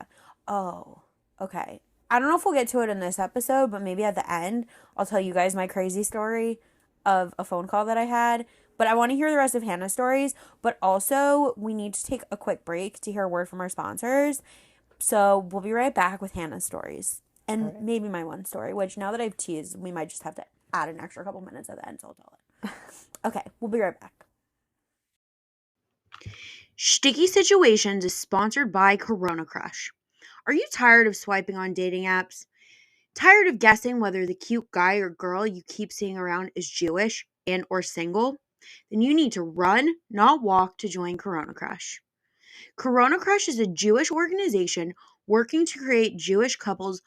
Oh, okay. I don't know if we'll get to it in this episode, but maybe at the end, I'll tell you guys my crazy story of a phone call that I had. But I want to hear the rest of Hannah's stories. But also, we need to take a quick break to hear a word from our sponsors. So we'll be right back with Hannah's stories. And maybe my one story, which now that I've teased, we might just have to add an extra couple minutes at the end, so I'll tell it. Okay, we'll be right back. Sticky Situations is sponsored by Corona Crush. Are you tired of swiping on dating apps? Tired of guessing whether the cute guy or girl you keep seeing around is Jewish and or single? Then you need to run, not walk, to join Corona Crush. Corona Crush is a Jewish organization working to create Jewish couples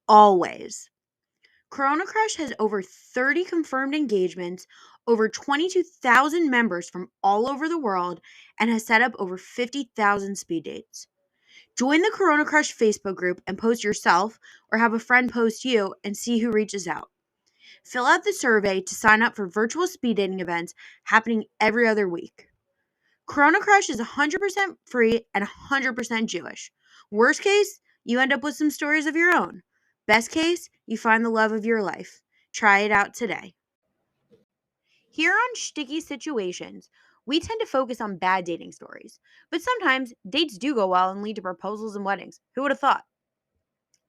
always. Corona Crush has over 30 confirmed engagements, over 22,000 members from all over the world, and has set up over 50,000 speed dates. Join the Corona Crush Facebook group and post yourself, or have a friend post you, and see who reaches out. Fill out the survey to sign up for virtual speed dating events happening every other week. Corona Crush is 100% free and 100% Jewish. Worst case, you end up with some stories of your own. Best case, you find the love of your life. Try it out today. Here on Sticky Situations, we tend to focus on bad dating stories, but sometimes dates do go well and lead to proposals and weddings. Who would have thought?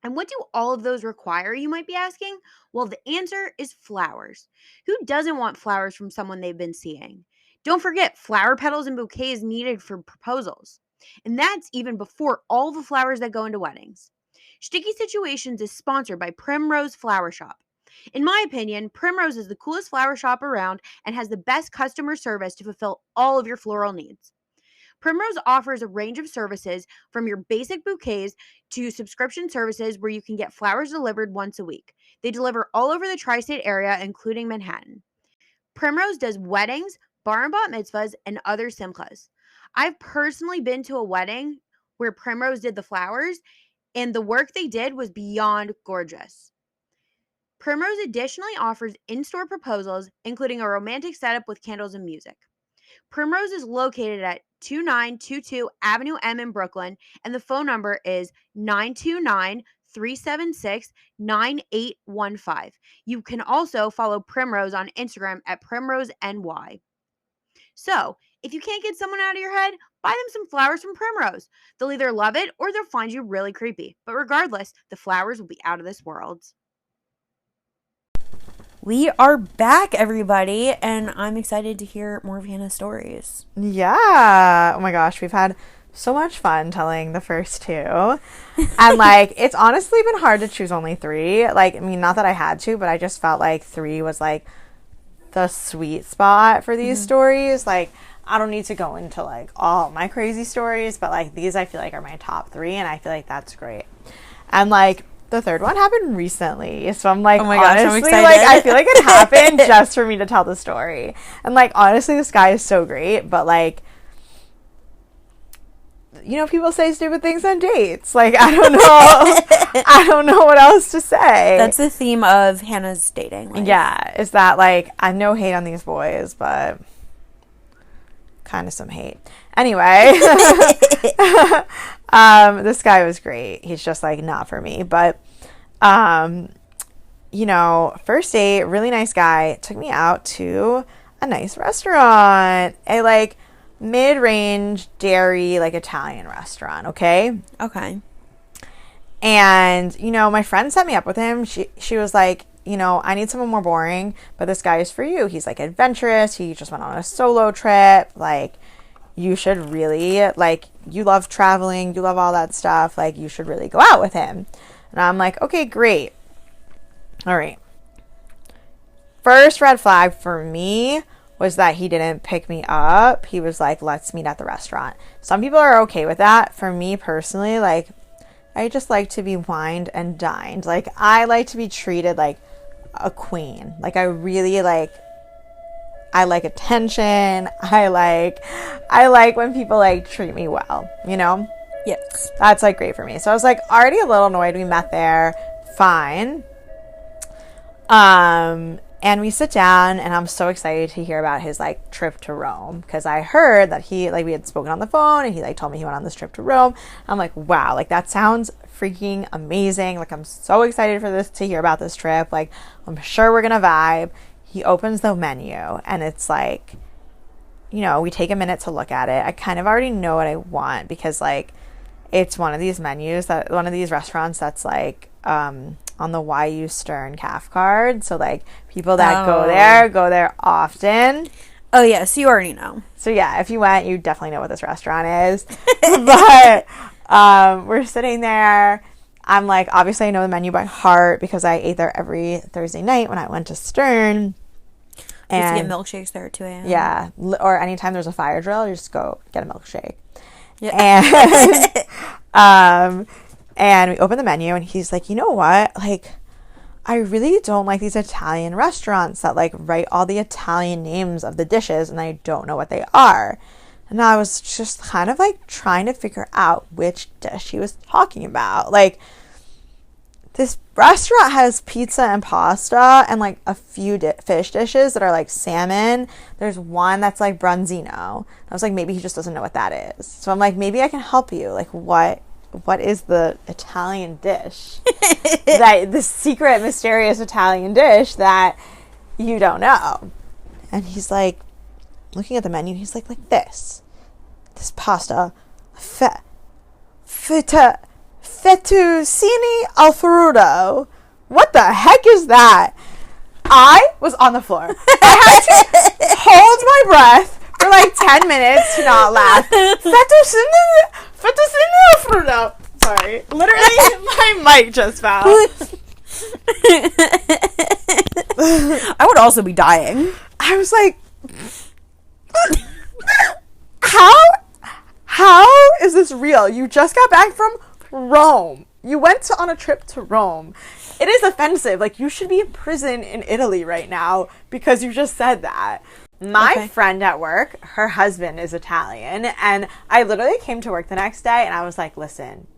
And what do all of those require, you might be asking? Well, the answer is flowers. Who doesn't want flowers from someone they've been seeing? Don't forget, flower petals and bouquets needed for proposals. And that's even before all the flowers that go into weddings. Sticky Situations is sponsored by Primrose Flower Shop. In my opinion, Primrose is the coolest flower shop around and has the best customer service to fulfill all of your floral needs. Primrose offers a range of services from your basic bouquets to subscription services where you can get flowers delivered once a week. They deliver all over the tri-state area, including Manhattan. Primrose does weddings, bar and bat mitzvahs, and other simchas. I've personally been to a wedding where Primrose did the flowers, and the work they did was beyond gorgeous. Primrose additionally offers in-store proposals, including a romantic setup with candles and music. Primrose is located at 2922 Avenue M in Brooklyn, and the phone number is 929-376-9815. You can also follow Primrose on Instagram at PrimroseNY. So, if you can't get someone out of your head, buy them some flowers from Primrose. They'll either love it or they'll find you really creepy. But regardless, the flowers will be out of this world. We are back, everybody, and I'm excited to hear more of Hannah's stories. Yeah. Oh my gosh, we've had so much fun telling the first two. And like, it's honestly been hard to choose only three. Like, I mean, not that I had to, but I just felt like three was like the sweet spot for these stories. Like, I don't need to go into like all my crazy stories, but like these I feel like are my top three, and I feel like that's great. And like, the third one happened recently, so I'm like, oh my gosh, honestly, I'm excited. Like, I feel like it happened just for me to tell the story. And like, honestly, this guy is so great, but like, you know, people say stupid things on dates. Like, I don't know, I don't know what else to say. That's the theme of Hannah's dating life. Yeah, is that like, I no hate on these boys, but kind of some hate. Anyway, this guy was great. He's just like not for me. But, you know, first date, really nice guy, took me out to a nice restaurant, a like mid-range dairy, like Italian restaurant. Okay. And, you know, my friend set me up with him. She was like, you know, I need someone more boring, but this guy is for you. He's like adventurous. He just went on a solo trip. Like, you should really, like, you love traveling, you love all that stuff, like, you should really go out with him. And I'm like, okay, great. All right. First red flag for me was that he didn't pick me up. He was like, let's meet at the restaurant. Some people are okay with that. For me personally, like, I just like to be wined and dined. Like, I like to be treated like a queen. Like, I really like, I like attention. I like when people like treat me well, you know? Yes. That's like great for me. So I was like already a little annoyed. We met there. Fine. And we sit down, and I'm so excited to hear about his like trip to Rome, because I heard that he, like, we had spoken on the phone, and he like told me he went on this trip to Rome. I'm like, wow, like that sounds freaking amazing. Like, I'm so excited for this, to hear about this trip. Like, I'm sure we're gonna vibe. He opens the menu, and it's like, you know, we take a minute to look at it. I kind of already know what I want, because like it's one of these restaurants that's like on the YU Stern CAF card. So like people that go there often. Oh yes, you already know. So yeah, if you went, you definitely know what this restaurant is. But we're sitting there. I'm like, obviously I know the menu by heart because I ate there every Thursday night when I went to Stern. And you get milkshakes there at 2 a.m. Yeah, or anytime there's a fire drill, you just go get a milkshake. Yeah. And we open the menu, and he's like, you know what? Like, I really don't like these Italian restaurants that like write all the Italian names of the dishes, and I don't know what they are. And I was just kind of like trying to figure out which dish he was talking about. Like, this restaurant has pizza and pasta and like a few fish dishes that are like salmon. There's one that's like branzino. I was like, maybe he just doesn't know what that is. So I'm like, maybe I can help you. Like, what is the Italian dish? The secret, mysterious Italian dish that you don't know. And he's like, looking at the menu, he's like this pasta, fettuccine alfredo. What the heck is that? I was on the floor. I had to hold my breath for like 10 minutes to not laugh. Fettuccine alfredo. Sorry. Literally, my mic just fell. I would also be dying. I was like, how is this real? You just got back from Rome. You went on a trip to Rome. It is offensive. Like, you should be in prison in Italy right now because you just said that. My friend at work, her husband is Italian, and I literally came to work the next day and I was like, listen,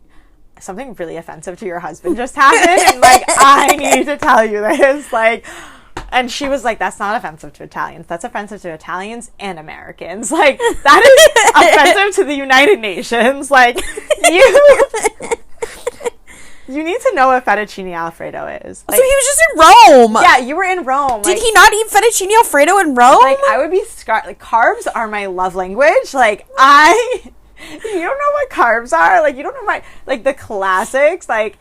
something really offensive to your husband just happened, and like I need to tell you this, like. And she was like, that's not offensive to Italians. That's offensive to Italians and Americans. Like, that is offensive to the United Nations. Like, you need to know what fettuccine Alfredo is. Like, so he was just in Rome. Yeah, you were in Rome. Did he not eat fettuccine Alfredo in Rome? Like, I would be scarred. Like, carbs are my love language. Like, you don't know what carbs are? Like, you don't know like, the classics. Like,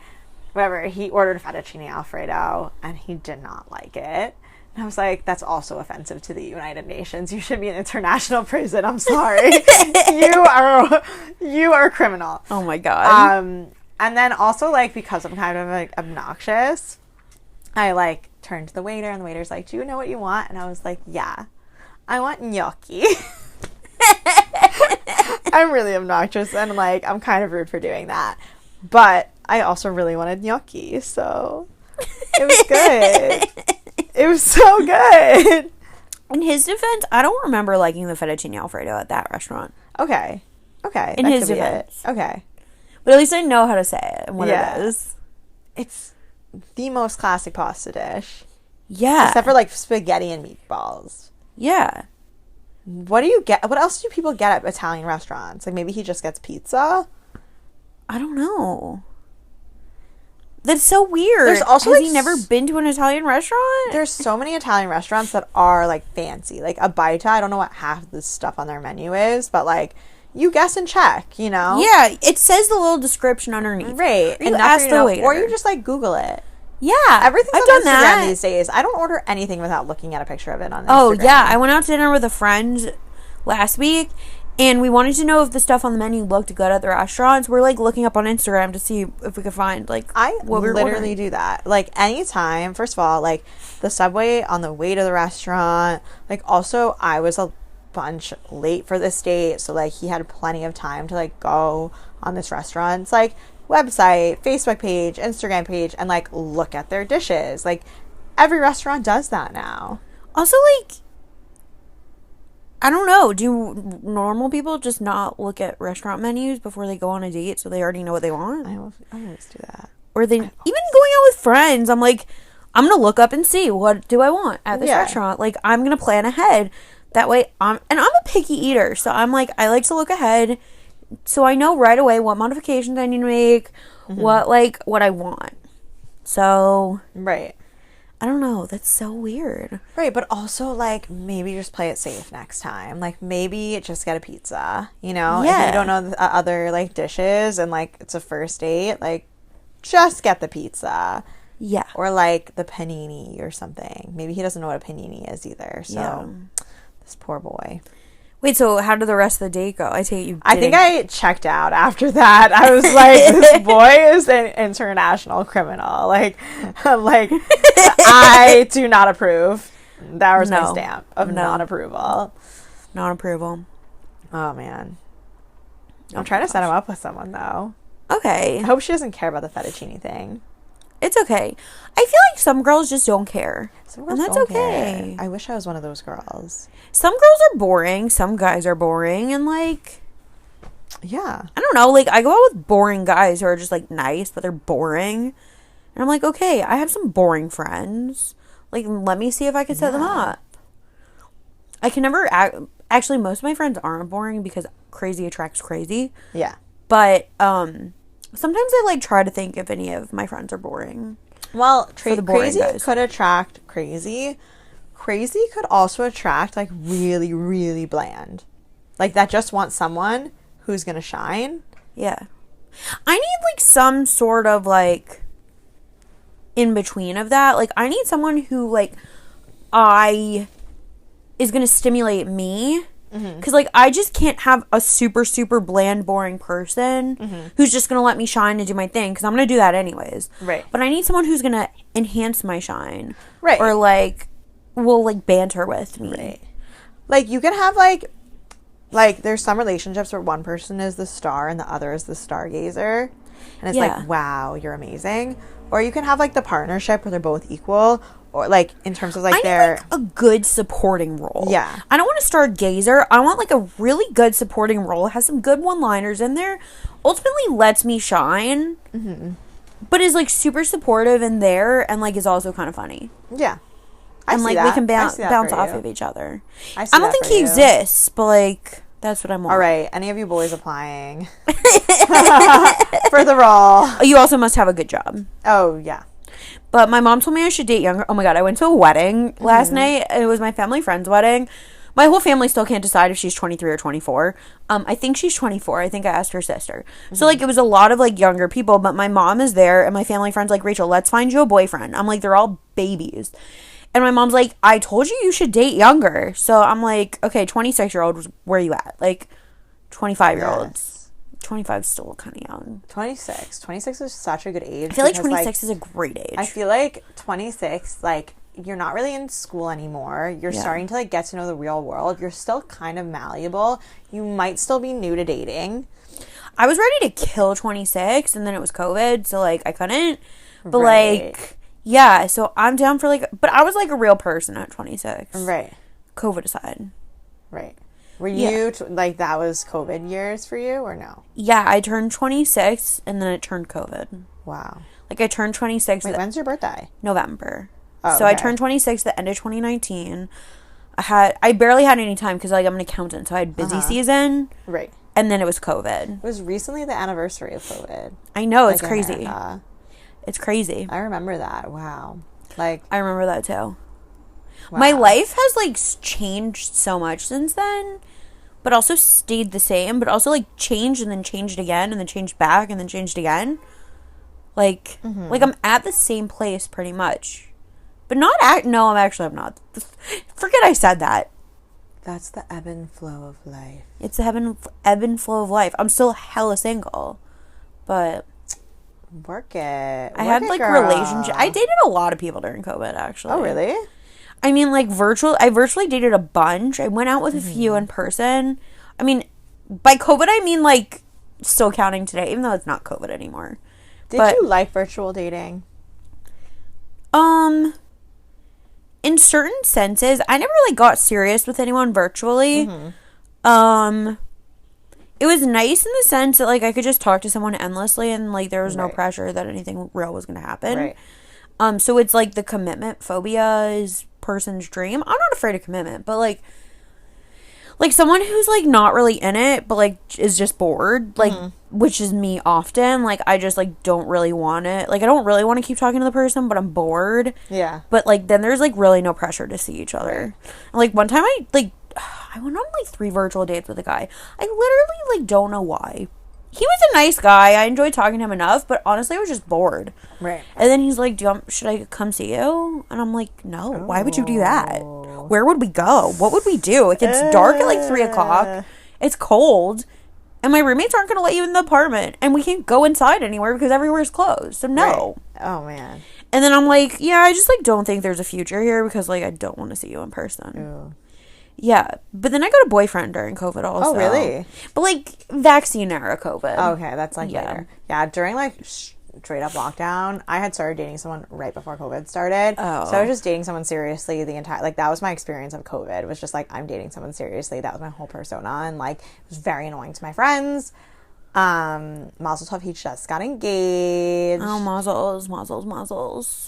whatever. He ordered fettuccine Alfredo, and he did not like it. And I was like, that's also offensive to the United Nations. You should be in international prison. I'm sorry. you are a criminal. Oh my God. And then also, like, because I'm kind of, like, obnoxious, I, like, turned to the waiter, and the waiter's like, do you know what you want? And I was like, yeah, I want gnocchi. I'm really obnoxious, and, like, I'm kind of rude for doing that. But I also really wanted gnocchi, so it was good. It was so good. In his defense, I don't remember liking the fettuccine Alfredo at that restaurant. Okay. In his defense. Okay. But at least I know how to say it and what it is. It's the most classic pasta dish. Yeah. Except for, like, spaghetti and meatballs. Yeah. What do you get? What else do people get at Italian restaurants? Like, maybe he just gets pizza? I don't know. That's so weird. There's also, Has like, he never been to an Italian restaurant? There's so many Italian restaurants that are, like, fancy. Like, a Baita, I don't know what half the stuff on their menu is, but, like, you guess and check, you know? Yeah, it says the little description underneath. Right. Or you ask the waiter. Or you just, like, Google it. Yeah. Everything's I've on done Instagram that these days. I don't order anything without looking at a picture of it on Instagram. Oh, yeah. I went out to dinner with a friend last week, and we wanted to know if the stuff on the menu looked good at the restaurants. We're, like, looking up on Instagram to see if we could find, like, what we were literally ordering. do that. Like, anytime, first of all, like, the subway on the way to the restaurant. Like, also, I was a bunch late for this date, so, like, he had plenty of time to, like, go on this restaurant's, like, website, Facebook page, Instagram page, and, like, look at their dishes. Like, every restaurant does that now. Also, like, I don't know. Do normal people just not look at restaurant menus before they go on a date so they already know what they want? I always do that. Or they, even going out with friends, I'm like, I'm going to look up and see what do I want at this restaurant. Like, I'm going to plan ahead. That way, I'm a picky eater. So I'm like, I like to look ahead so I know right away what modifications I need to make, what I want. So. Right. I don't know. That's so weird. Right, but also, like, maybe just play it safe next time. Like, maybe just get a pizza, you know? Yeah. If you don't know the other, like, dishes and, like, it's a first date, like, just get the pizza. Yeah. Or, like, the panini or something. Maybe he doesn't know what a panini is either, so this poor boy. Wait, so how did the rest of the date go? I take it you didn't. I think I checked out after that. I was like, this boy is an international criminal. Like I do not approve. That was my stamp of non-approval. Non-approval. Oh, man. I'm trying to set him up with someone, though. Okay. I hope she doesn't care about the fettuccine thing. It's okay. I feel like some girls just don't care. Some girls and that's don't okay. care. I wish I was one of those girls. Some girls are boring. Some guys are boring. And, like, yeah. I don't know. Like, I go out with boring guys who are just, like, nice, but they're boring. And I'm like, okay, I have some boring friends. Like, let me see if I can set them up. I can never... Actually, most of my friends aren't boring because crazy attracts crazy. Yeah. But, sometimes I, like, try to think if any of my friends are boring. Well, boring crazy guys. could attract crazy. Crazy could also attract, like, really, really bland. Like, that just wants someone who's gonna shine. Yeah. I need, like, some sort of, like, in between of that. Like, I need someone who, like, is gonna stimulate me. Because, like, I just can't have a super, super bland, boring person who's just going to let me shine and do my thing. Because I'm going to do that anyways. Right. But I need someone who's going to enhance my shine. Right. Or, like, will, like, banter with me. Right. Like, you can have, like, there's some relationships where one person is the star and the other is the stargazer. and it's like, wow, you're amazing. Or you can have like the partnership where they're both equal, or like in terms of like I need, like, a good supporting role. Yeah. I don't want a star gazer. I want like a really good supporting role. Has some good one-liners in there. Ultimately lets me shine. But is like super supportive in there and like is also kind of funny. Yeah. And like we can bounce off of each other. I don't think he exists, but like that's what I'm on. All right, any of you boys applying for the role? You also must have a good job. Oh yeah. But my mom told me I should date younger. Oh my god, I went to a wedding last night. It was my family friend's wedding. My whole family still can't decide if she's 23 or 24. I think she's 24. I think I asked her sister. So, like, it was a lot of, like, younger people. But my mom is there, and my family friend's like, Rachel, let's find you a boyfriend. I'm like, they're all babies. And my mom's like, I told you should date younger. So, I'm like, okay, 26-year-olds, where are you at? Like, 25-year-olds. 25 is still kind of young. 26 is such a good age. I feel like 26 is a great age. I feel like 26, like, you're not really in school anymore. You're starting to like get to know the real world. You're still kind of malleable. You might still be new to dating. I was ready to kill 26 and then it was COVID, so like I couldn't. But like yeah, so I'm down for like, but I was like a real person at 26. Right. COVID aside. Right. Were you like that was COVID years for you or no? Yeah, I turned 26 and then it turned COVID. Wow. Like I turned 26. Wait, when's your birthday? November. Oh, so I turned 26 at the end of 2019. I barely had any time because like I'm an accountant, so I had busy season. Right. And then it was COVID. It was recently the anniversary of COVID. I know, it's crazy. It's crazy. I remember that. Wow. Like I remember that too. Wow. My life has like changed so much since then, but also stayed the same, but also like changed and then changed again and then changed back and then changed again. Like like I'm at the same place pretty much. But I'm not. Forget I said that. That's the ebb and flow of life. It's the ebb and flow of life. I'm still hella single. But work it. I had like relationship. I dated a lot of people during COVID actually. Oh really? I mean like I virtually dated a bunch. I went out with a few in person. I mean by COVID I mean like still counting today, even though it's not COVID anymore. Did you like virtual dating? In certain senses, I never really got serious with anyone virtually. It was nice in the sense that like I could just talk to someone endlessly and like there was no pressure that anything real was going to happen. Right. So it's like the commitment phobia is person's dream. I'm not afraid of commitment, but like someone who's like not really in it but like is just bored, like which is me often, like I just like don't really want it, like I don't really want to keep talking to the person but I'm bored, but like then there's like really no pressure to see each other. And, like one time I went on like 3 virtual dates with a guy. I literally like don't know why. He was a nice guy. I enjoyed talking to him enough, but honestly I was just bored. Right. And then he's like, should I come see you? And I'm like, no. Why would you do that? Where would we go? What would we do? Like, it's dark at like 3 o'clock. It's cold. And my roommates aren't going to let you in the apartment. And we can't go inside anywhere because everywhere's closed. So no. Right. Oh, man. And then I'm like, yeah, I just like don't think there's a future here because like I don't want to see you in person. Ew. Yeah. But then I got a boyfriend during COVID also. Oh, really? But like vaccine era COVID. Okay, that's like later. Yeah, during like straight up lockdown, I had started dating someone right before COVID started. Oh. So I was just dating someone seriously the entire, like that was my experience of COVID. It was just like, I'm dating someone seriously. That was my whole persona. And like, it was very annoying to my friends. Mazel tov, he just got engaged. Oh, mazzles.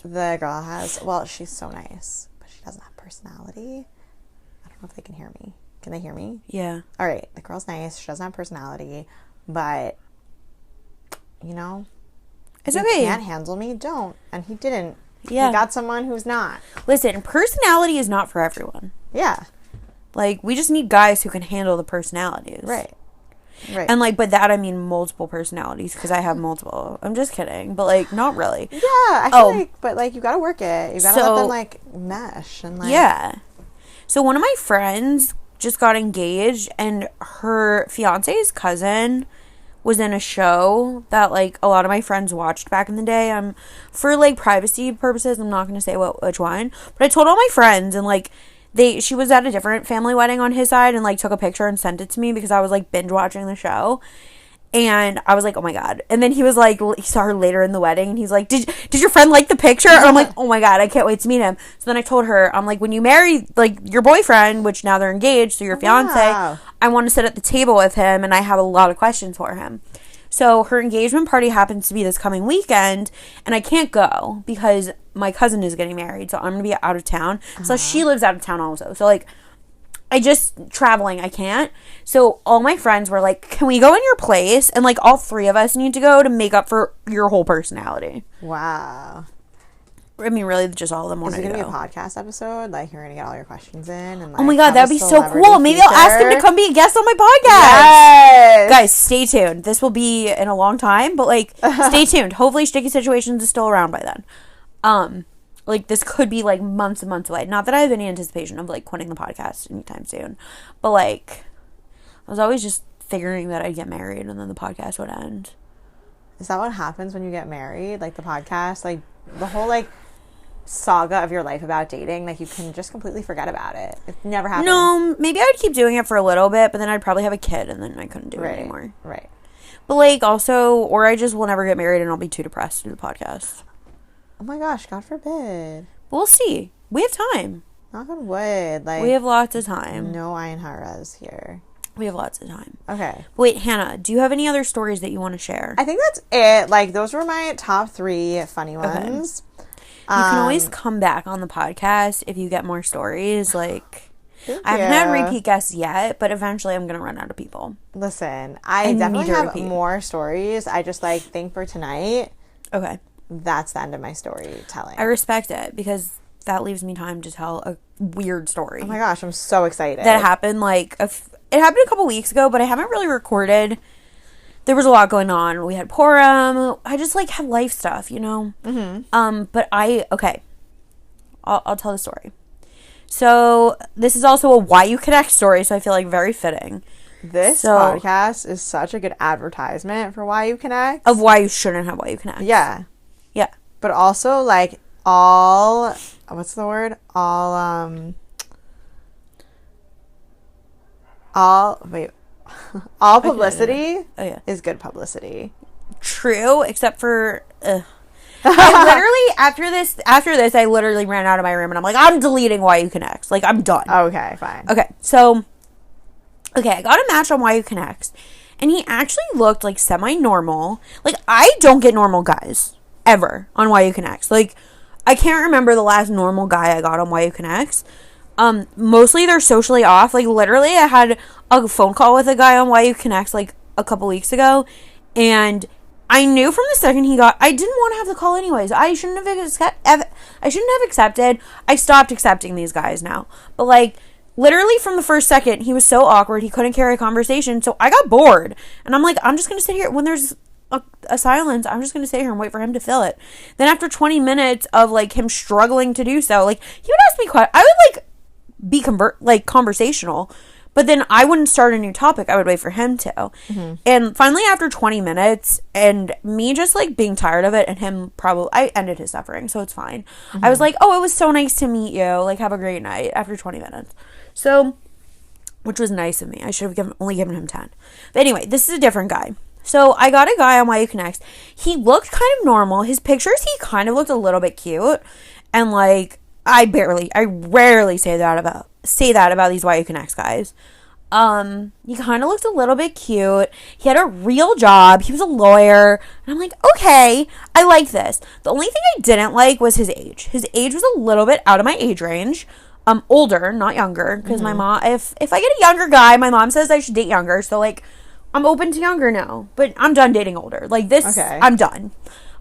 The girl has, well, she's so nice, but she doesn't have personality. I don't know if they can hear me. Can they hear me? Yeah. All right. The girl's nice. She doesn't have personality, but you know, it's if okay. You can't handle me, don't. And he didn't. Yeah. He got someone who's not. Listen, personality is not for everyone. Yeah. Like, we just need guys who can handle the personalities. Right. Right. And, like, by that I mean multiple personalities, because I have multiple. I'm just kidding. But, like, not really. Yeah, I feel like, but, like, you gotta work it. You gotta let them, like, mesh. And like. Yeah. So, one of my friends just got engaged, and her fiance's cousin was in a show that, like, a lot of my friends watched back in the day. For, like, privacy purposes, I'm not going to say which one. But I told all my friends, and, like, she was at a different family wedding on his side and, like, took a picture and sent it to me because I was, like, binge watching the show. And I was like, oh my God. And then he was like, he saw her later in the wedding, and he's like, did your friend like the picture? And I'm like, oh my God, I can't wait to meet him. So then I told her, I'm like, when you marry like your boyfriend, which now they're engaged, so your fiance, wow, I want to sit at the table with him, and I have a lot of questions for him. So her engagement party happens to be this coming weekend, and I can't go because my cousin is getting married, so I'm going to be out of town. So she lives out of town also. So like, traveling, I can't. So all my friends were like, can we go in your place? And like all three of us need to go to make up for your whole personality. Wow. I mean, really, just all of them want to go. Is it going to be a podcast episode? Like, you're going to get all your questions in? And like, oh my God, that'd be so cool. Maybe I'll ask him to come be a guest on my podcast. Yes. Guys, stay tuned. This will be in a long time, but like, stay tuned. Hopefully Sticky Situations is still around by then. Like, this could be, like, months and months away. Not that I have any anticipation of, like, quitting the podcast anytime soon. But, like, I was always just figuring that I'd get married and then the podcast would end. Is that what happens when you get married? Like, the podcast? Like, the whole, like, saga of your life about dating? Like, you can just completely forget about it. It never happens. No, maybe I would keep doing it for a little bit, but then I'd probably have a kid and then I couldn't do it anymore. Right. But, like, also, or I just will never get married and I'll be too depressed to do the podcast. Oh my gosh, God forbid. We'll see. We have time. Knock on wood. Like, we have lots of time. No ayin haras here. We have lots of time. Okay. Wait, Hannah, do you have any other stories that you want to share? I think that's it. Like, those were my top 3 funny ones. Okay. You can always come back on the podcast if you get more stories. Like, I haven't had repeat guests yet, but eventually I'm going to run out of people. Listen, I definitely have more stories. I just, like, think for tonight. Okay. That's the end of my storytelling. I respect it because that leaves me time to tell a weird story. Oh my gosh, I'm so excited. That happened like it happened a couple weeks ago, but I haven't really recorded. There was a lot going on. We had Purim. I just like have life stuff, you know. Mm-hmm. But I'll tell the story. So this is also a Why You Connect story, so I feel like very fitting. This podcast is such a good advertisement for Why You Connect. Of why you shouldn't have Why You Connect. Yeah. Yeah. But also, like, what's the word? All publicity is good publicity. True, except for, I literally, after this, I literally ran out of my room and I'm like, I'm deleting Why You Connect. Like, I'm done. Okay, fine. Okay, so, I got a match on Why You Connect, and he actually looked, like, semi-normal. Like, I don't get normal guys. Ever on Why You Connect. Like, I can't remember the last normal guy I got on Why You Connect. Mostly they're socially off. Like, literally, I had a phone call with a guy on Why You Connect, like, a couple weeks ago, and I knew from the second I didn't want to have the call anyways. I shouldn't have accepted. I stopped accepting these guys now. But, like, literally from the first second, he was so awkward, he couldn't carry a conversation, so I got bored. And I'm like, I'm just going to sit here when there's a silence, I'm just going to sit here and wait for him to fill it. Then after 20 minutes of, like, him struggling to do so, like, he would ask me questions. I would, like, be conversational, but then I wouldn't start a new topic. I would wait for him to. Mm-hmm. And finally, after 20 minutes, and me just, like, being tired of it, and him I ended his suffering, so it's fine. Mm-hmm. I was like, oh, it was so nice to meet you. Like, have a great night after 20 minutes. So, which was nice of me. I should have only given him 10. But anyway, this is a different guy. So, I got a guy on Why You Connect. He looked kind of normal. His pictures, he kind of looked a little bit cute. And, like, I rarely say that about these Why You Connect guys. He kind of looked a little bit cute. He had a real job. He was a lawyer. And I'm like, okay, I like this. The only thing I didn't like was his age. His age was a little bit out of my age range. Older, not younger. Because my mom, if I get a younger guy, my mom says I should date younger. So, like, I'm open to younger now, but I'm done dating older. Like, this, okay. I'm done.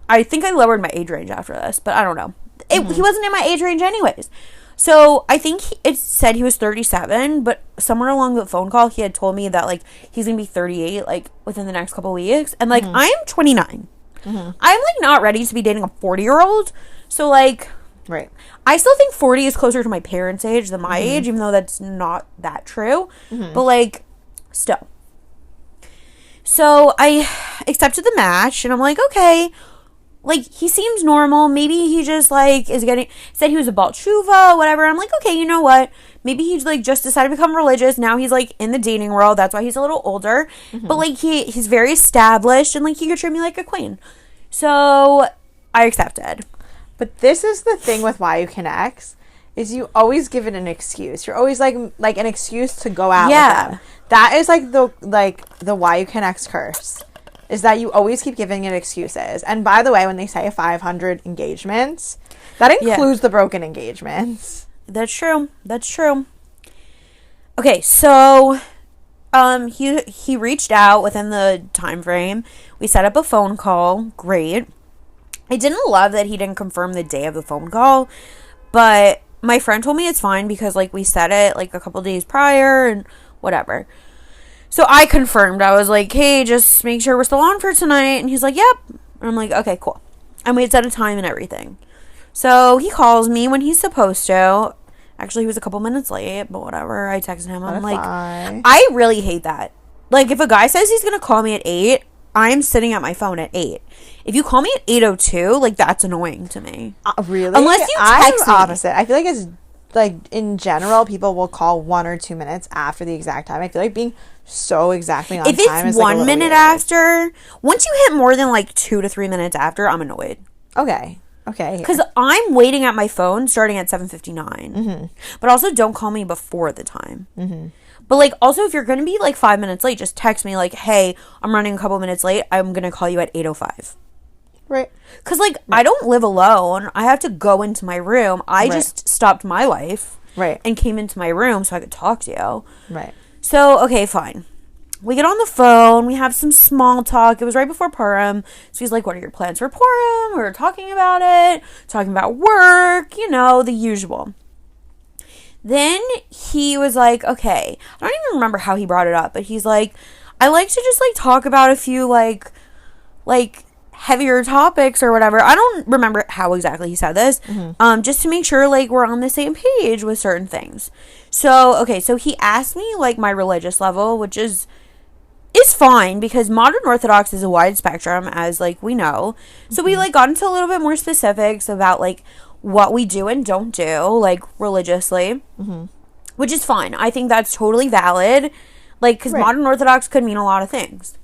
I think I lowered my age range after this, but I don't know. He wasn't in my age range anyways. So, I think it said he was 37, but somewhere along the phone call, he had told me that, like, he's going to be 38, like, within the next couple weeks. And, like, I am 29. I'm, like, not ready to be dating a 40-year-old. So, like, right. I still think 40 is closer to my parents' age than my age, even though that's not that true. But, like, still. So, I accepted the match, and I'm like, okay, like, he seems normal. Maybe he just, like, said he was a Baal Tshuva, whatever. I'm like, okay, you know what? Maybe he's, like, just decided to become religious. Now he's, like, in the dating world. That's why he's a little older. Mm-hmm. But, like, he's very established, and, like, he could treat me like a queen. So, I accepted. But this is the thing with why you connect, is you always give it an excuse. You're always, like an excuse to go out with them. That is, like, the why you connect curse. Is that you always keep giving it excuses. And by the way, when they say 500 engagements, that includes the broken engagements. That's true. Okay, so he reached out within the time frame. We set up a phone call. Great. I didn't love that he didn't confirm the day of the phone call, but my friend told me it's fine because, like, we set it, like, a couple days prior and whatever. So I confirmed. I was like, hey, just make sure we're still on for tonight. And he's like, yep. And I'm like, okay, cool. And we had set a time and everything. So he calls me when he's supposed to. Actually, he was a couple minutes late, but whatever. I texted him. I'm like, I really hate that. Like, if a guy says he's going to call me at 8, I'm sitting at my phone at 8. If you call me at 8:02, like, that's annoying to me. Really? Unless you text me. I'm opposite. I feel like it's, like, in general, people will call 1 or 2 minutes after the exact time. I feel like being so exactly on time is, like, if it's 1 minute after, once you hit more than, like, 2 to 3 minutes after, I'm annoyed. Okay. Because I'm waiting at my phone starting at 7:59. Mm-hmm. But also, don't call me before the time. Mm-hmm. But, like, also, if you're going to be, like, 5 minutes late, just text me, like, hey, I'm running a couple minutes late. I'm going to call you at 8:05. Right. Because, like, I don't live alone. I have to go into my room. I just stopped my life. Right. And came into my room so I could talk to you. Right. So, okay, fine. We get on the phone. We have some small talk. It was right before Purim. So he's like, what are your plans for Purim? We were talking about it. Talking about work. You know, the usual. Then he was like, okay. I don't even remember how he brought it up. But he's like, I like to just, like, talk about a few, like heavier topics or whatever. I don't remember how exactly he said this. Mm-hmm. Just to make sure, like, we're on the same page with certain things. So, okay, so he asked me, like, my religious level, which is fine because modern Orthodox is a wide spectrum, as, like, we know. So we, like, got into a little bit more specifics about, like, what we do and don't do, like, religiously, which is fine. I think that's totally valid, like, because modern Orthodox could mean a lot of things.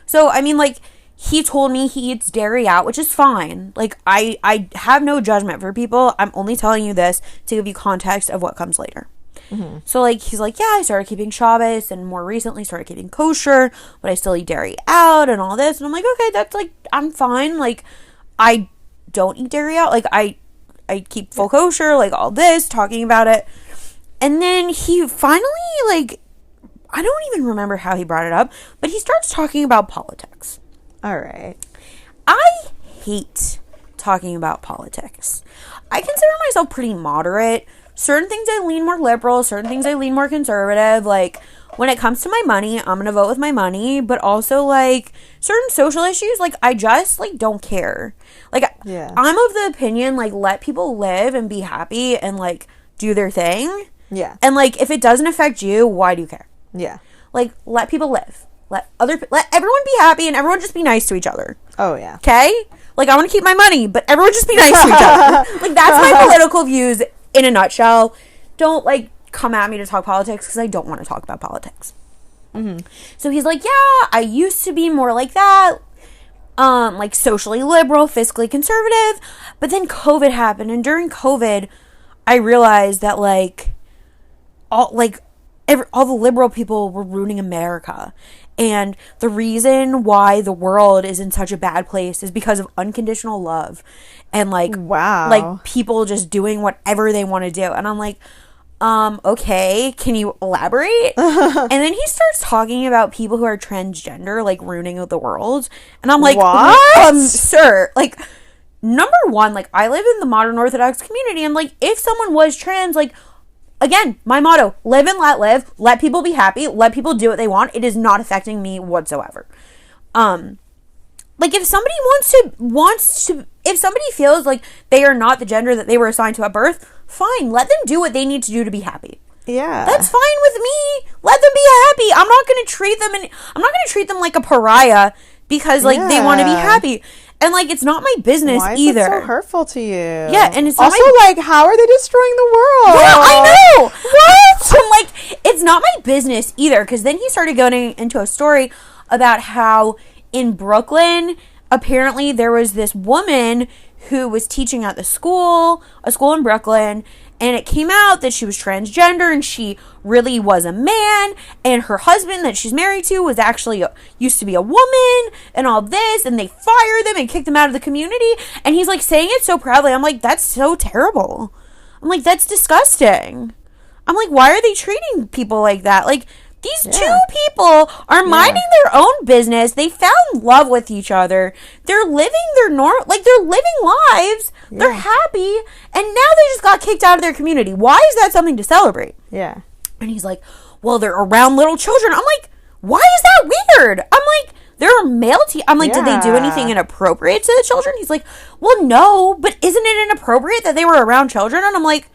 So, I mean, like, he told me he eats dairy out, which is fine. Like, I have no judgment for people. I'm only telling you this to give you context of what comes later. Mm-hmm. So, like, he's like, yeah, I started keeping Shabbos and more recently started keeping kosher, but I still eat dairy out and all this. And I'm like, okay, that's, like, I'm fine. Like, I don't eat dairy out. Like, I keep full kosher, like, all this, talking about it. And then he finally, like, I don't even remember how he brought it up, but he starts talking about politics. All right. I hate talking about politics. I consider myself pretty moderate. Certain things I lean more liberal, certain things I lean more conservative. Like, when it comes to my money, I'm going to vote with my money. But also, like, certain social issues, like, I just, like, don't care. Like, I'm of the opinion, like, let people live and be happy and, like, do their thing. Yeah. And, like, if it doesn't affect you, why do you care? Yeah. Like, let people live. Let everyone be happy and everyone just be nice to each other. Oh, yeah. Okay? Like, I want to keep my money, but everyone just be nice to each other. Like, that's my political views in a nutshell. Don't, like, come at me to talk politics because I don't want to talk about politics. Mm-hmm. So he's like, yeah, I used to be more like that. Like, socially liberal, fiscally conservative. But then COVID happened. And during COVID, I realized that, like, all the liberal people were ruining America. And the reason why the world is in such a bad place is because of unconditional love. And, like, like, people just doing whatever they want to do. And I'm like, okay, can you elaborate? And then he starts talking about people who are transgender, like, ruining the world. And I'm like, what? Sir, like, number one, like, I live in the modern Orthodox community. And, like, if someone was trans, like, again, my motto, live and let live, let people be happy, let people do what they want. It is not affecting me whatsoever. Like, if somebody if somebody feels like they are not the gender that they were assigned to at birth, fine, let them do what they need to do to be happy. Yeah. That's fine with me. Let them be happy. I'm not going to treat them like a pariah because, like, they want to be happy. And, like, it's not my business either. Why is it so hurtful to you? Yeah, and it's not also, like, how are they destroying the world? Yeah, I know! What? I'm like, it's not my business either, because then he started going into a story about how in Brooklyn, apparently there was this woman who was teaching at a school in Brooklyn, and it came out that she was transgender and she really was a man, and her husband that she's married to was actually used to be a woman, and all this, and they fired them and kicked them out of the community. And he's like saying it so proudly. I'm like, that's so terrible. I'm like, that's disgusting. I'm like, why are they treating people like that? Like, these two people are minding their own business. They found love with each other. They're living their they're living lives. Yeah. They're happy. And now they just got kicked out of their community. Why is that something to celebrate? Yeah. And he's like, well, they're around little children. I'm like, why is that weird? I'm like, they're male I'm like, did they do anything inappropriate to the children? He's like, well, no, but isn't it inappropriate that they were around children? And I'm like,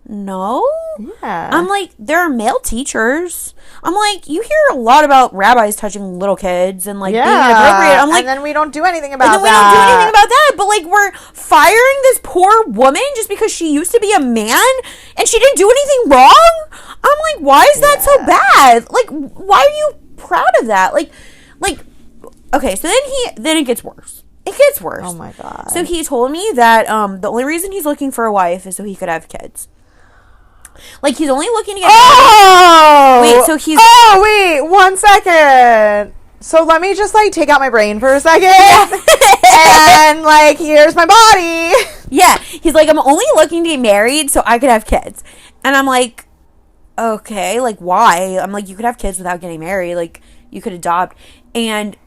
no. Yeah. I'm like, there are male teachers. I'm like, you hear a lot about rabbis touching little kids and like being inappropriate. I'm like, and then we don't do anything about that. And then we don't do anything about that. But like, we're firing this poor woman just because she used to be a man and she didn't do anything wrong. I'm like, why is that so bad? Like, why are you proud of that? Like, okay. So then it gets worse. It gets worse. Oh my God. So he told me that the only reason he's looking for a wife is so he could have kids. Like, he's only looking to get married. Wait, so he's... Oh, wait, 1 second. So let me just, like, take out my brain for a second. And, like, here's my body. Yeah. He's like, I'm only looking to get married so I could have kids. And I'm like, okay, like, why? I'm like, you could have kids without getting married. Like, you could adopt. And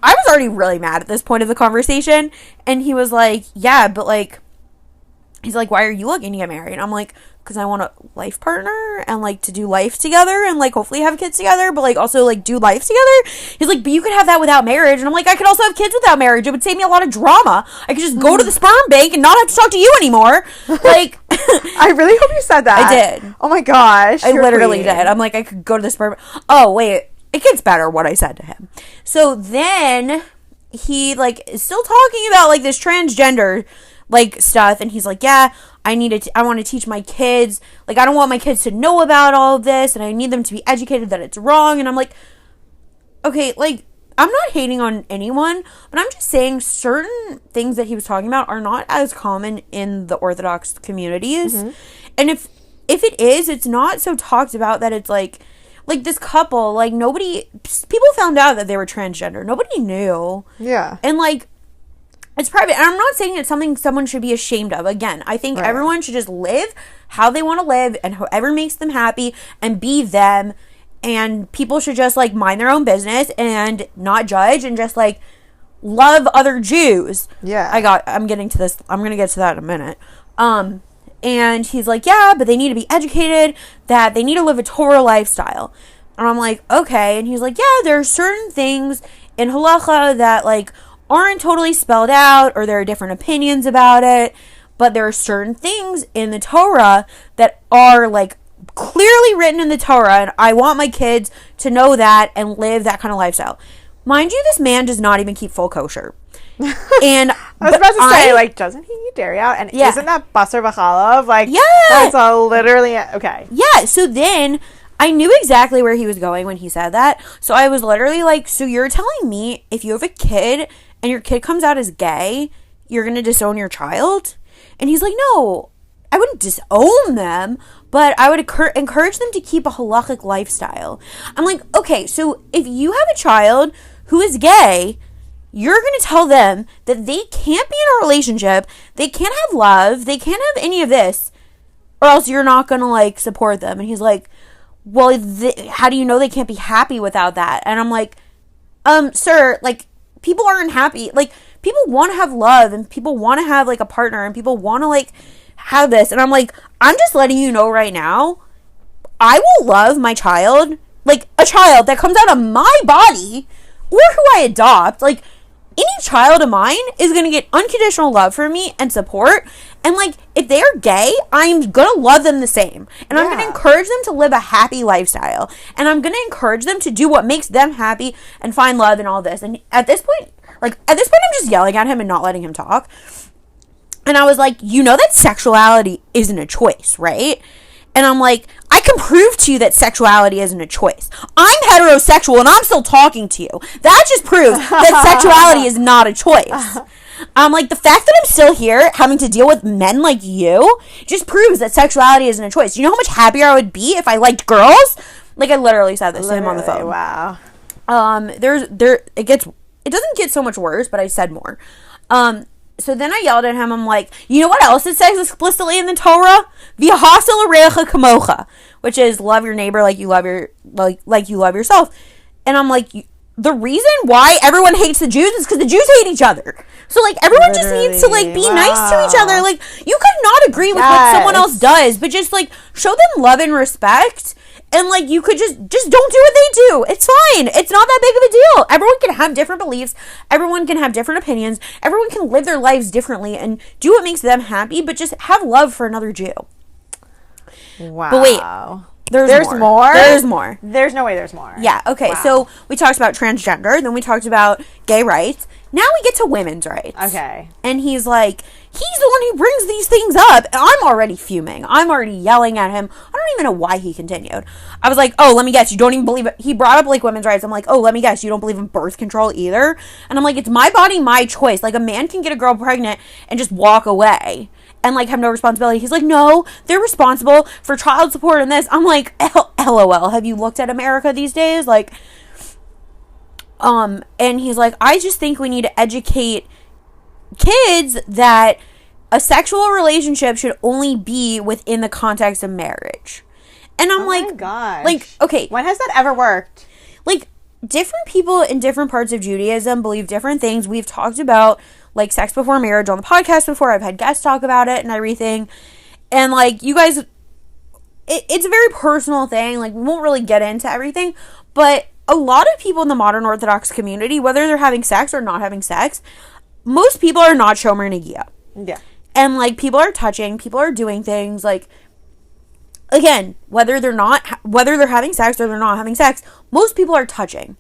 I was already really mad at this point of the conversation. And he was like, yeah, but, like... He's like, why are you looking to get married? I'm like, because I want a life partner and, like, to do life together and, like, hopefully have kids together, but, like, also, like, do life together. He's like, but you could have that without marriage. And I'm like, I could also have kids without marriage. It would save me a lot of drama. I could just go to the sperm bank and not have to talk to you anymore. Like, I really hope you said that. I did. Oh, my gosh. I literally did. I'm like, I could go to the sperm. Oh, wait. It gets better what I said to him. So then he, like, is still talking about, like, this transgender like stuff, and he's like, yeah, I want to teach my kids, like, I don't want my kids to know about all of this, and I need them to be educated that it's wrong. And I'm like, okay, like, I'm not hating on anyone, but I'm just saying certain things that he was talking about are not as common in the Orthodox communities. Mm-hmm. And if it is, it's not so talked about that it's like this couple, like, people found out that they were transgender. Nobody knew. Yeah. And, like, it's private. And I'm not saying it's something someone should be ashamed of. Again, I think everyone should just live how they want to live and however makes them happy and be them. And people should just, like, mind their own business and not judge and just, like, love other Jews. Yeah. I'm getting to this. I'm going to get to that in a minute. And he's like, yeah, but they need to be educated, that they need to live a Torah lifestyle. And I'm like, okay. And he's like, yeah, there are certain things in halacha that, like, aren't totally spelled out, or there are different opinions about it, but there are certain things in the Torah that are, like, clearly written in the Torah, and I want my kids to know that and live that kind of lifestyle. Mind you, this man does not even keep full kosher. And I was about to say, like, doesn't he eat dairy out? And isn't that basar v'chalav? Like, that's literally okay. Yeah, so then I knew exactly where he was going when he said that. So I was literally like, so you're telling me if you have a kid and your kid comes out as gay, you're going to disown your child? And he's like, no, I wouldn't disown them, but I would encourage them to keep a halachic lifestyle. I'm like, okay, so if you have a child who is gay, you're going to tell them that they can't be in a relationship, they can't have love, they can't have any of this, or else you're not going to, like, support them. And he's like, well, how do you know they can't be happy without that? And I'm like, sir, like, people aren't happy. Like, people want to have love, and people want to have, like, a partner, and people want to, like, have this. And I'm like, I'm just letting you know right now, I will love my child, like, a child that comes out of my body, or who I adopt. Like, any child of mine is going to get unconditional love from me and support. And, like, if they're gay, I'm going to love them the same. And I'm going to encourage them to live a happy lifestyle. And I'm going to encourage them to do what makes them happy and find love and all this. And at this point, Like, at this point, I'm just yelling at him and not letting him talk. And I was like, you know that sexuality isn't a choice, right? And I'm like, I can prove to you that sexuality isn't a choice. I'm heterosexual and I'm still talking to you. That just proves that sexuality is not a choice. I'm like, the fact that I'm still here having to deal with men like you just proves that sexuality isn't a choice. You know how much happier I would be if I liked girls? Like, I literally said this to him on the phone. Wow. It doesn't get so much worse, but I said more. So then I yelled at him. I'm like, you know what else it says explicitly in the Torah? V'ahavta l'reacha kamocha, which is love your neighbor like you love yourself. And I'm like, the reason why everyone hates the Jews is because the Jews hate each other. So, like, everyone just needs to, like, be nice to each other. Like, you could not agree with what someone else does, but just, like, show them love and respect. And, like, you could just don't do what they do. It's fine. It's not that big of a deal. Everyone can have different beliefs. Everyone can have different opinions. Everyone can live their lives differently and do what makes them happy, but just have love for another Jew. Wow. But wait. There's more? There's more. There's no way there's more. Yeah, okay. Wow. So we talked about transgender, then we talked about gay rights. Now we get to women's rights. Okay. And he's like, he's the one who brings these things up. And I'm already fuming. I'm already yelling at him. I don't even know why he continued. I was like, oh, let me guess. You don't even believe it. He brought up, like, women's rights. I'm like, oh, let me guess. You don't believe in birth control either? And I'm like, it's my body, my choice. Like, a man can get a girl pregnant and just walk away and, like, have no responsibility. He's like, no, they're responsible for child support and this. I'm like, LOL. Have you looked at America these days? Like, and he's like, I just think we need to educate kids that a sexual relationship should only be within the context of marriage. And I'm like, my gosh. Like, okay. When has that ever worked? Like, different people in different parts of Judaism believe different things. We've talked about, like, sex before marriage on the podcast before. I've had guests talk about it and everything. And, like, you guys, it's a very personal thing. Like, we won't really get into everything. But a lot of people in the modern Orthodox community, whether they're having sex or not having sex, most people are not shomer negia. Yeah. And, like, people are touching, people are doing things, like, again, whether they're having sex or they're not having sex, most people are touching.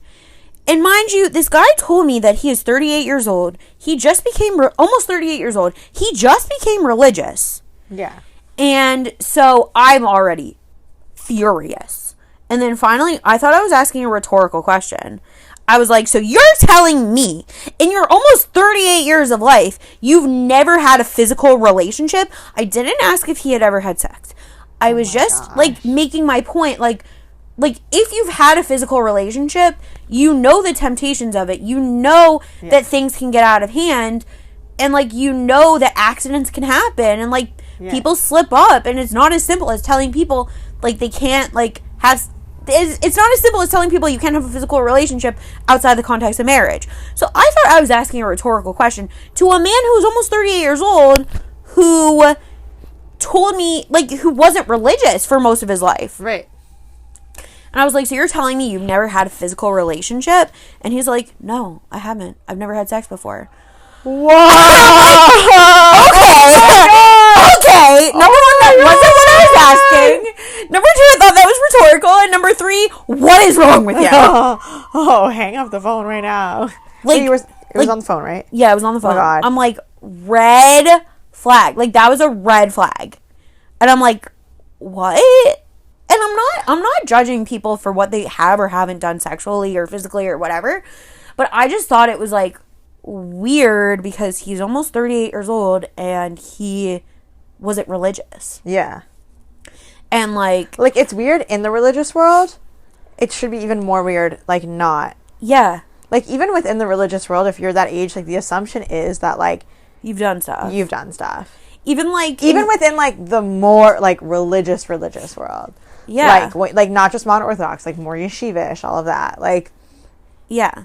And mind you, this guy told me that he is 38 years old. He just became, almost 38 years old. He just became religious. Yeah. And so I'm already furious. And then finally, I thought I was asking a rhetorical question. I was like, so you're telling me in your almost 38 years of life, you've never had a physical relationship? I didn't ask if he had ever had sex. I was just, like, making my point. Like, if you've had a physical relationship, you know the temptations of it. You know that things can get out of hand. And, like, you know that accidents can happen. And, like, people slip up. And it's not as simple as telling people, like, they can't, like, have... It's not as simple as telling people you can't have a physical relationship outside the context of marriage. So I thought I was asking a rhetorical question to a man who's almost 38 years old who told me, like, who wasn't religious for most of his life. Right. And I was like, so you're telling me you've never had a physical relationship? And he's like, no, I haven't. I've never had sex before. Whoa. Okay. Number one, that wasn't what I was asking. Number two, I thought that was rhetorical. And number three, what is wrong with you? Oh, hang up the phone right now. Like, it was on the phone, right? Yeah, it was on the phone. Oh, God. I'm like, red flag. Like, that was a red flag. And I'm like, what? And I'm not judging people for what they have or haven't done sexually or physically or whatever. But I just thought it was, like, weird because he's almost 38 years old and he wasn't religious. Yeah. And, like, it's weird in the religious world. It should be even more weird, like, not. Yeah. Like, even within the religious world, if you're that age, like, the assumption is that, like, you've done stuff. Even within, like, the more, like, religious world. Yeah. Like, not just modern Orthodox, like, more yeshivish, all of that. Like. Yeah.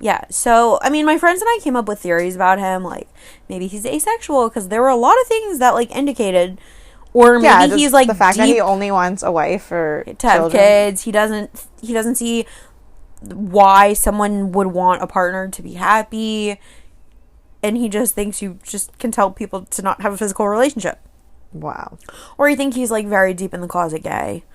Yeah, so, I mean, my friends and I came up with theories about him, like, maybe he's asexual, because there were a lot of things that, like, indicated, or maybe he's, like, the fact that he only wants a wife or to have kids. He doesn't see why someone would want a partner to be happy, and he just thinks you just can tell people to not have a physical relationship. Wow. Or you think he's, like, very deep in the closet gay.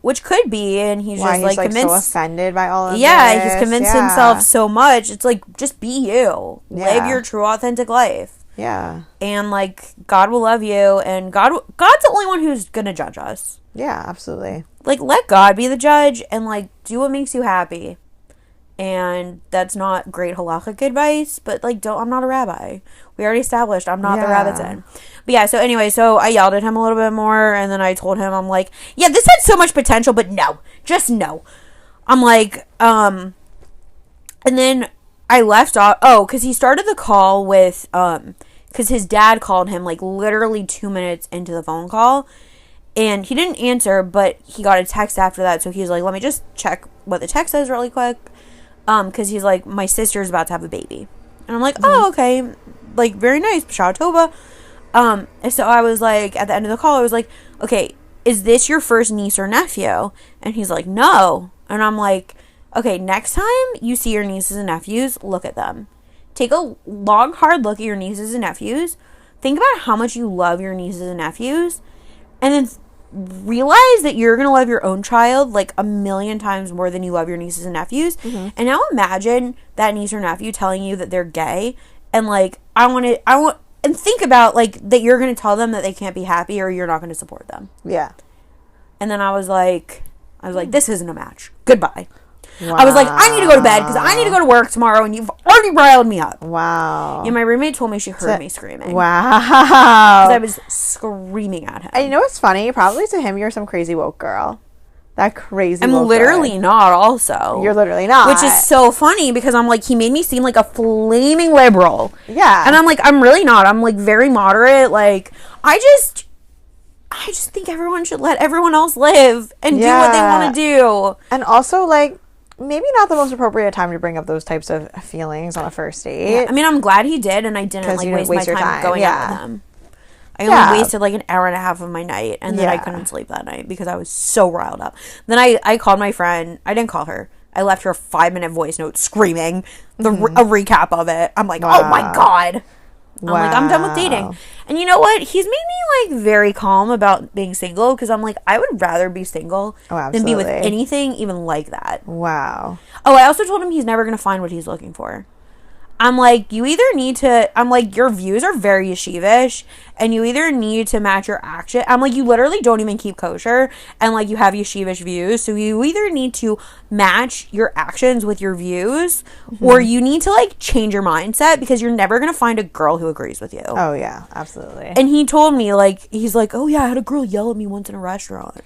Which could be, and he's Why, just like convinced, so offended by all of this. Yeah, he's convinced himself so much. It's like, just be you. Live your true, authentic life. Yeah. And like, God will love you, and God's the only one who's gonna judge us. Yeah, absolutely. Like, let God be the judge, and like, do what makes you happy. And that's not great halakhic advice, but like, I'm not a rabbi. We already established I'm not the rabbit's in. But yeah, so anyway, so I yelled at him a little bit more, and then I told him, I'm like, yeah, this had so much potential, but no. Just no. I'm like, and then I left off, because he started the call with, because his dad called him, like, literally 2 minutes into the phone call, and he didn't answer, but he got a text after that, so he's like, let me just check what the text says really quick, because he's like, my sister's about to have a baby. And I'm like, oh, okay, like, very nice, B'Shah Tova. And so I was like, at the end of the call, I was like, okay, is this your first niece or nephew? And he's like, no. And I'm like, okay, next time you see your nieces and nephews, look at them. Take a long, hard look at your nieces and nephews. Think about how much you love your nieces and nephews. And then realize that you're going to love your own child like 1,000,000 times more than you love your nieces and nephews. Mm-hmm. And now imagine that niece or nephew telling you that they're gay. And like, and think about like that you're going to tell them that they can't be happy or you're not going to support them. Yeah. And then I was like, this isn't a match. Goodbye. Wow. I was like, I need to go to bed because I need to go to work tomorrow, and you've already riled me up. Wow. Yeah, my roommate told me she heard me screaming. Wow. Because I was screaming at him. And you know what's funny? Probably to him, you're some crazy woke girl. That crazy I'm woke literally girl. Not also. You're literally not. Which is so funny because I'm like, he made me seem like a flaming liberal. Yeah. And I'm like, I'm really not. I'm like very moderate. Like, I just think everyone should let everyone else live and do what they want to do. And also, like, maybe not the most appropriate time to bring up those types of feelings on a first date. Yeah. I mean, I'm glad he did, and I didn't like waste my time going out with him. I only wasted like an hour and a half of my night, and then I couldn't sleep that night because I was so riled up. Then I called my friend. I didn't call her. I left her a 5-minute voice note screaming a recap of it. I'm like, oh my God. I'm like, I'm done with dating. And you know what? He's made me like very calm about being single because I'm like, I would rather be single than be with anything even like that. Wow. Oh, I also told him he's never going to find what he's looking for. I'm like, you either need to, I'm like, your views are very yeshivish, and you either need to match your action. I'm like, you literally don't even keep kosher, and like, you have yeshivish views, so you either need to match your actions with your views, or you need to like change your mindset, because you're never going to find a girl who agrees with you. Oh yeah, absolutely. And he told me, like, he's like, oh yeah, I had a girl yell at me once in a restaurant.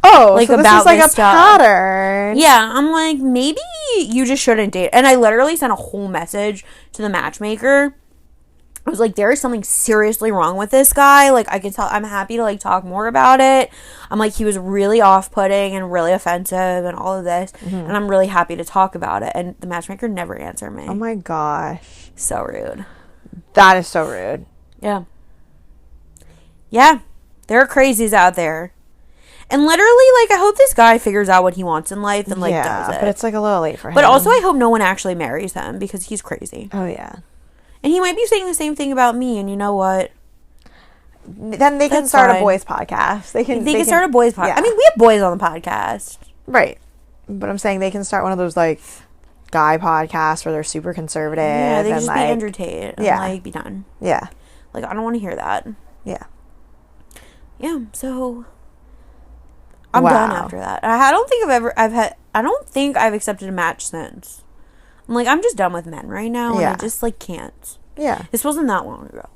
Oh, like, so this is like a pattern. Yeah, I'm like, maybe you just shouldn't date. And I literally sent a whole message to the matchmaker. I was like, there is something seriously wrong with this guy. Like, I can tell, I'm happy to like talk more about it. I'm like, he was really off-putting and really offensive and all of this. And I'm really happy to talk about it. And the matchmaker never answered me. Oh my gosh. So rude. That is so rude. Yeah. Yeah. There are crazies out there. And literally, like, I hope this guy figures out what he wants in life and, like, does it. But it's, like, a little late for him. But also, I hope no one actually marries him because he's crazy. Oh, yeah. And he might be saying the same thing about me, and you know what? Then they can start a boys' podcast. They can start a boys' podcast. Yeah. I mean, we have boys on the podcast. Right. But I'm saying they can start one of those, like, guy podcasts where they're super conservative. Yeah, they can just like, be Andrew Tate and, like, be done. Yeah. Like, I don't want to hear that. Yeah. Yeah, so I'm done after that. I don't think I've accepted a match since. I'm like, I'm just done with men right now, and I just, like, can't. Yeah. This wasn't that long ago.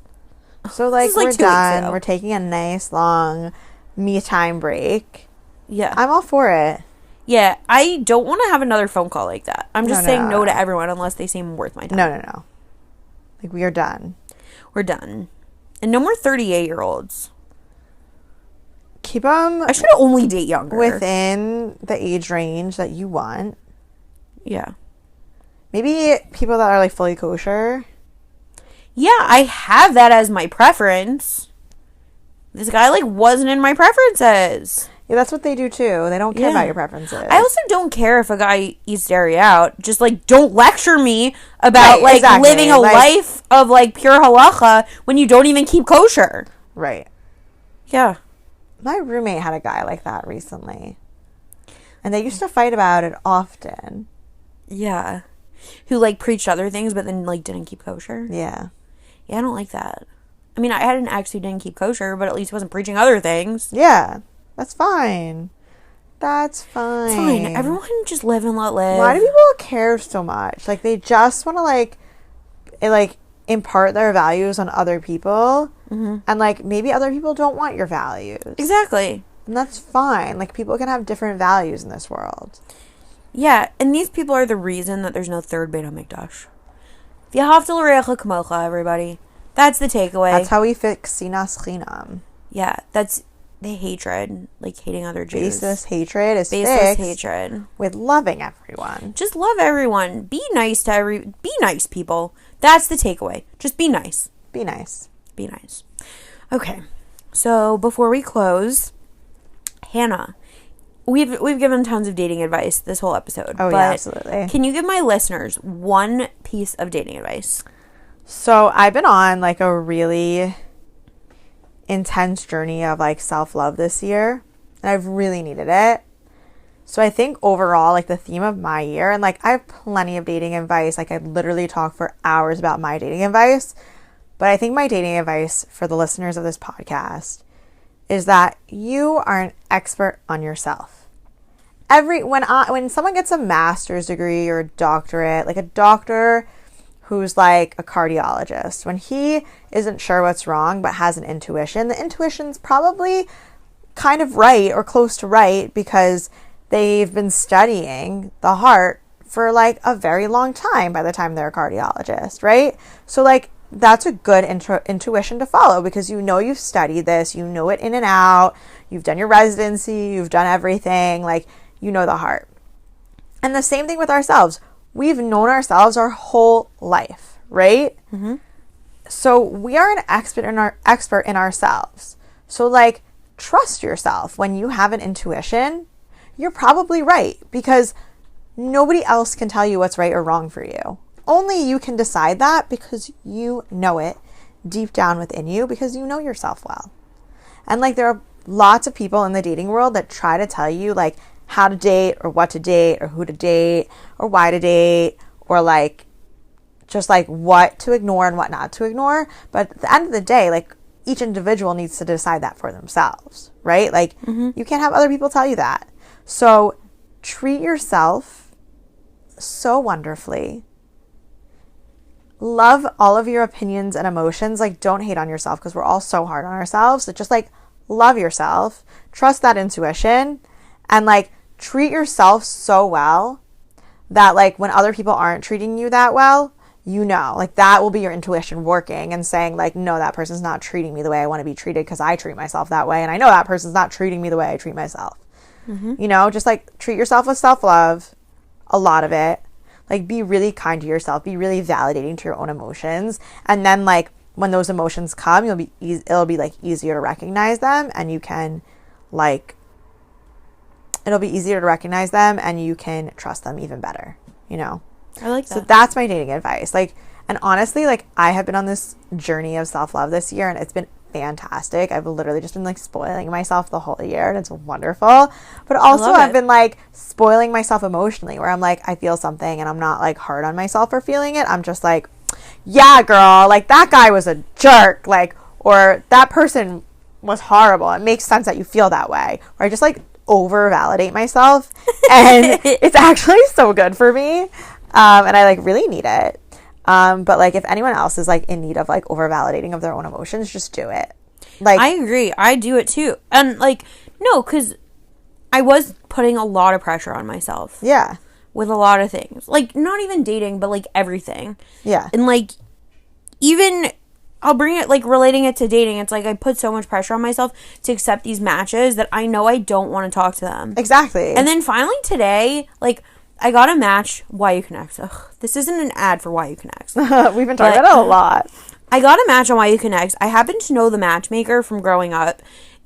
So, like, we're done. We're taking a nice, long me time break. Yeah. I'm all for it. Yeah, I don't want to have another phone call like that. I'm just saying no to everyone unless they seem worth my time. No. Like, we are done. We're done. And no more 38-year-olds. Keep them... I should only date younger. Within the age range that you want. Yeah. Maybe people that are, like, fully kosher. Yeah, I have that as my preference. This guy, like, wasn't in my preferences. Yeah, that's what they do, too. They don't care about your preferences. I also don't care if a guy eats dairy out. Just, like, don't lecture me about, living a life of, like, pure halacha when you don't even keep kosher. Right. Yeah. My roommate had a guy like that recently. And they used to fight about it often. Yeah. Who, like, preached other things, but then, like, didn't keep kosher. Yeah. Yeah, I don't like that. I mean, I had an ex who didn't keep kosher, but at least wasn't preaching other things. Yeah. That's fine. That's fine. It's fine. Everyone just live and let live. Why do people care so much? Like, they just want to, like, impart their values on other people. Mm-hmm. And, like, maybe other people don't want your values. Exactly. And that's fine. Like, people can have different values in this world. Yeah, and these people are the reason that there's no third Beit HaMikdash. V'ahavta l'reacha kamocha, everybody. That's the takeaway. That's how we fix sinas chinam. Yeah, that's the hatred, like hating other Jews. Baseless hatred is baseless fixed hatred with loving everyone. Just love everyone. Be nice to be nice, people. That's the takeaway. Just be nice. Be nice. Be nice. Okay, so before we close, Hannah, we've given tons of dating advice this whole episode. Oh, yeah, absolutely. Can you give my listeners one piece of dating advice? So I've been on, like, a really intense journey of, like, self-love this year, and I've really needed it. So I think overall, like, the theme of my year, and, like, I have plenty of dating advice. Like, I literally talk for hours about my dating advice, but I think my dating advice for the listeners of this podcast is that you are an expert on yourself. When someone gets a master's degree or a doctorate, like a doctor who's like a cardiologist, when he isn't sure what's wrong but has an intuition, the intuition's probably kind of right or close to right because they've been studying the heart for like a very long time by the time they're a cardiologist, right? So like that's a good intuition to follow because you know you've studied this, you know it in and out, you've done your residency, you've done everything, like you know the heart. And the same thing with ourselves. We've known ourselves our whole life, right? Mm-hmm. So we are an expert in ourselves. So like trust yourself. When you have an intuition, you're probably right because nobody else can tell you what's right or wrong for you. Only you can decide that because you know it deep down within you because you know yourself well. And like there are lots of people in the dating world that try to tell you like how to date or what to date or who to date or why to date or like just like what to ignore and what not to ignore. But at the end of the day, like each individual needs to decide that for themselves, right? Like you can't have other people tell you that. So treat yourself so wonderfully. Love all of your opinions and emotions. Like don't hate on yourself because we're all so hard on ourselves. So just like love yourself, trust that intuition, and like treat yourself so well that like when other people aren't treating you that well, you know, like that will be your intuition working and saying like, no, that person's not treating me the way I want to be treated because I treat myself that way. And I know that person's not treating me the way I treat myself. Mm-hmm. You know, just like treat yourself with self-love, a lot of it. Like be really kind to yourself, be really validating to your own emotions. And then like when those emotions come, it'll be like easier to recognize them and you can like, it'll be easier to recognize them and you can trust them even better, you know? I like that. So that's my dating advice. Like, and honestly, like I have been on this journey of self-love this year and it's been fantastic. I've literally just been like spoiling myself the whole year and it's wonderful. But also I've been like spoiling myself emotionally where I'm like, I feel something and I'm not like hard on myself for feeling it. I'm just like, yeah, girl, like that guy was a jerk, like, or that person was horrible. It makes sense that you feel that way. Or I just like over validate myself and it's actually so good for me. And I like really need it. But like if anyone else is like in need of like over validating of their own emotions, just do it. Like I agree. I do it too. And like, no, because I was putting a lot of pressure on myself. Yeah. With a lot of things. Like not even dating, but like everything. Yeah. And like even I'll bring it like relating it to dating. It's like I put so much pressure on myself to accept these matches that I know I don't want to talk to them. Exactly. And then finally today, like I got a match. Why You Connect. Ugh, this isn't an ad for Why You Connect. We've been talking about it a lot. I got a match on Why You Connect. I happen to know the matchmaker from growing up,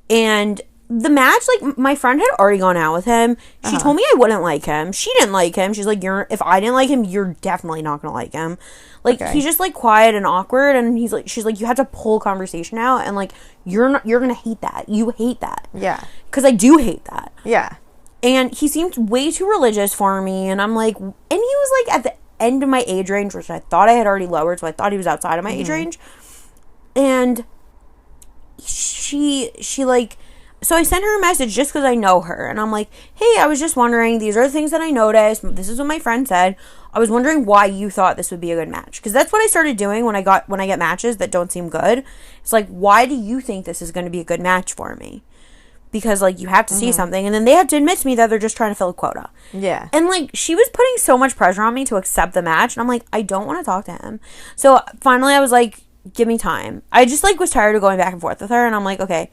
and the match, like, my friend had already gone out with him. She told me I wouldn't like him. She didn't like him. She's like, if I didn't like him, you're definitely not gonna like him. Like, he's just, like, quiet and awkward, and she's like, you have to pull conversation out, and, like, you're gonna hate that. You hate that. Yeah. Because I do hate that. Yeah. And he seemed way too religious for me, and I'm like, and he was, like, at the end of my age range, which I thought I had already lowered, so I thought he was outside of my age range. And she like, so I sent her a message just because I know her, and I'm like, hey, I was just wondering, these are the things that I noticed, this is what my friend said, I was wondering why you thought this would be a good match, because that's what I started doing when I get matches that don't seem good. It's like, why do you think this is going to be a good match for me? Because, like, you have to see something, and then they have to admit to me that they're just trying to fill a quota. Yeah. And, like, she was putting so much pressure on me to accept the match, and I'm like, I don't want to talk to him. So, finally, I was like, give me time. I just, like, was tired of going back and forth with her, and I'm like, okay,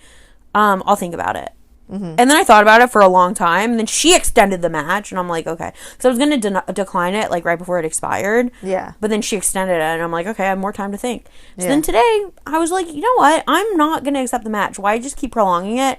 I'll think about it. And then I thought about it for a long time, and then she extended the match, and I'm like, okay. So I was going to decline it, like, right before it expired. Yeah. But then she extended it, and I'm like, okay, I have more time to think. So then today, I was like, you know what? I'm not going to accept the match. Why just keep prolonging it?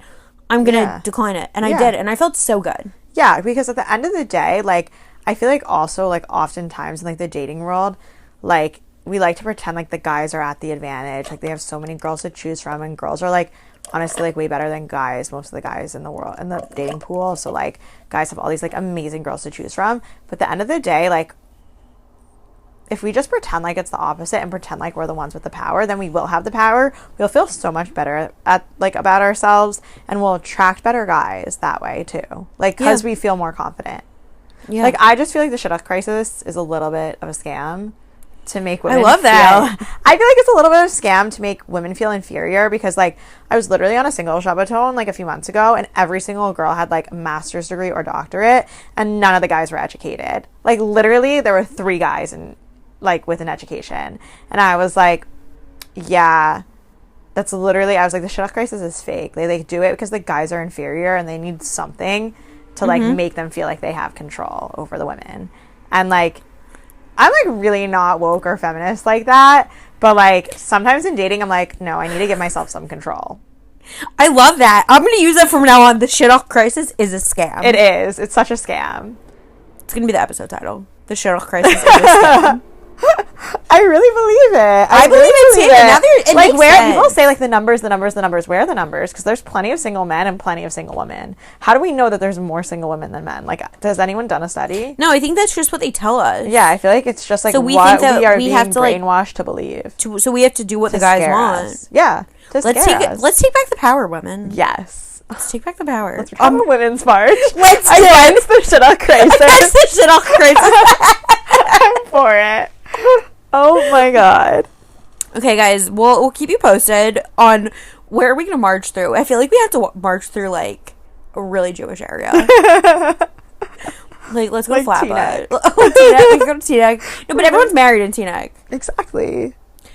I'm going to decline it. And I did, and I felt so good. Yeah, because at the end of the day, like, I feel like also, like, oftentimes in, like, the dating world, like, we like to pretend like the guys are at the advantage. Like, they have so many girls to choose from, and girls are, like, honestly, like, way better than guys, most of the guys in the world, in the dating pool. So, like, guys have all these, like, amazing girls to choose from. But at the end of the day, like, if we just pretend like it's the opposite and pretend like we're the ones with the power, then we will have the power. We'll feel so much better about ourselves, and we'll attract better guys that way too. Like, because we feel more confident. Yeah. Like, I just feel like the Shidduch Crisis is a little bit of a scam to make women. I love that. I feel like it's a little bit of a scam to make women feel inferior, because, like, I was literally on a single Shabbaton, like, a few months ago, and every single girl had, like, a master's degree or doctorate, and none of the guys were educated. Like, literally, there were 3 guys with an education, and I was like, yeah, that's literally, I was like, the Shidduch Crisis is fake. They, like, do it because the guys are inferior, and they need something to, like, make them feel like they have control over the women. And, like, I'm, like, really not woke or feminist like that, but, like, sometimes in dating, I'm like, no, I need to give myself some control. I love that. I'm going to use that from now on. The Shidduch Crisis is a scam. It is. It's such a scam. It's going to be the episode title. The Shidduch Crisis is a scam. I really believe it. I believe it too. Now it like, makes where sense. People say, like, the numbers, where are the numbers? Because there's plenty of single men and plenty of single women. How do we know that there's more single women than men? Like, has anyone done a study? No, I think that's just what they tell us. Yeah, I feel like it's just, like, so we what think that we are we being have to, brainwashed to believe. So we have to do what the guys want. Us. Yeah, let's take back the power, women. Yes. Let's take back the power. Let's become a women's march. Let's against the Shidduch Crisis. Against the Shidduch Crisis. I'm for it. Oh my god. Okay, guys, we'll keep you posted on where are we gonna march through. I feel like we have to march through, like, a really Jewish area. Like, let's go to Flatbush. We can go to Teaneck. No, but everyone's married in Teaneck. Exactly.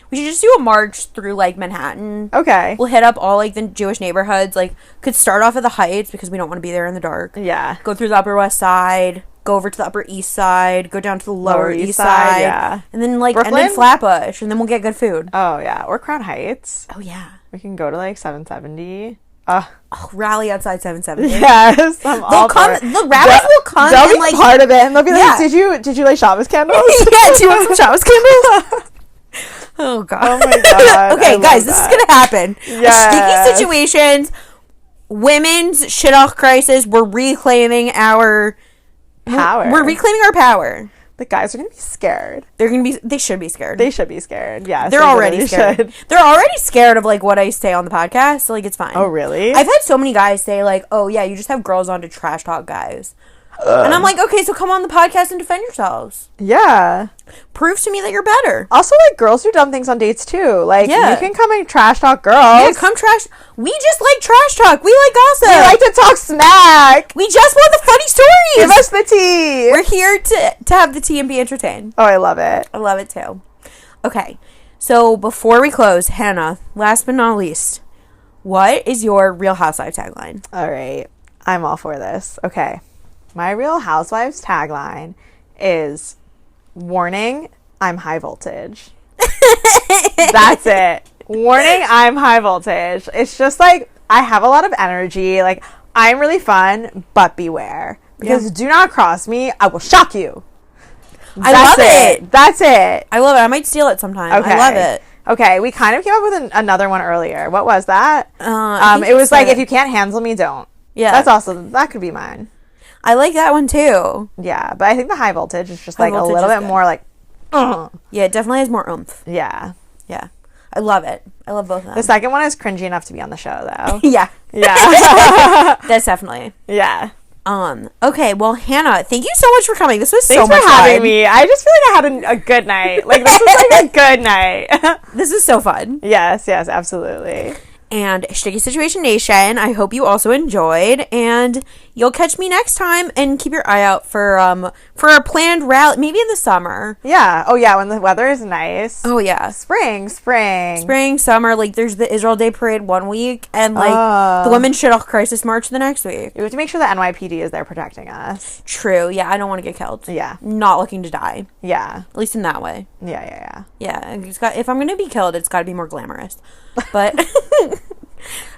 We should just do a march through, like, Manhattan. Okay. We'll hit up all, like, the Jewish neighborhoods. Like, could start off at the Heights because we don't want to be there in the dark. Yeah. Go through the Upper West Side. Go over to the Upper East Side. Go down to the Lower East Side. Yeah. And then, like, Brooklyn? and then Flatbush. And then we'll get good food. Oh, yeah. Or Crown Heights. Oh, yeah. We can go to, like, 770. Rally outside 770. Yes. The rabbis will come they'll and, be like, part of it. And they'll be like, did you light Shabbos candles? Yeah, do you want some Shabbos candles? Oh, God. Oh, my God. Okay, guys, this is going to happen. Yes. Sticky situations. Women's Shidduch Crisis. We're reclaiming our power. We're reclaiming our power. The guys are going to be scared. They should be scared. They should be scared. Yes. They're already scared. They're already scared of, like, what I say on the podcast. So, like, it's fine. Oh, really? I've had so many guys say, like, oh, yeah, you just have girls on to trash talk guys. And I'm like, okay, so come on the podcast and defend yourselves. Yeah. Prove to me that you're better. Also, like, girls do dumb things on dates, too. Like, you can come and trash talk girls. Yeah, come trash. We just like trash talk. We like gossip. We like to talk smack. We just want the funny stories. Give us the tea. We're here to have the tea and be entertained. Oh, I love it. I love it, too. Okay, so before we close, Hannah, last but not least, what is your Real Housewives tagline? All right. I'm all for this. Okay. My Real Housewives tagline is, warning, I'm high voltage. That's it. Warning, I'm high voltage. It's just like, I have a lot of energy. Like, I'm really fun, but beware. Because do not cross me. I will shock you. I love it. That's it. I love it. I might steal it sometime. Okay. I love it. Okay, we kind of came up with another one earlier. What was that? It was like, if you can't handle me, don't. Yeah. That's also, that could be mine. I like that one too. Yeah, but I think the high voltage is just like a little bit more like, yeah, it definitely has more oomph. Yeah. Yeah. I love it. I love both of them. The second one is cringy enough to be on the show, though. Yeah. Yeah. That's definitely. Yeah. Okay, well, Hannah, thank you so much for coming. This was Thanks so much for having fun. me. I just feel like I had a good night. Like, this was like a good night. This was so fun. Yes, absolutely. And Sticky Situation Nation, I hope you also enjoyed, and you'll catch me next time, and keep your eye out for our planned rally, maybe in the summer. Yeah. Oh, yeah, when the weather is nice. Oh, yeah. Spring. Summer, like, there's the Israel Day Parade one week, and, like, the Women's Shidduch Crisis March the next week. You have to make sure the NYPD is there protecting us. True, yeah, I don't want to get killed. Yeah. Not looking to die. Yeah. At least in that way. Yeah. Yeah, if I'm going to be killed, it's got to be more glamorous. But...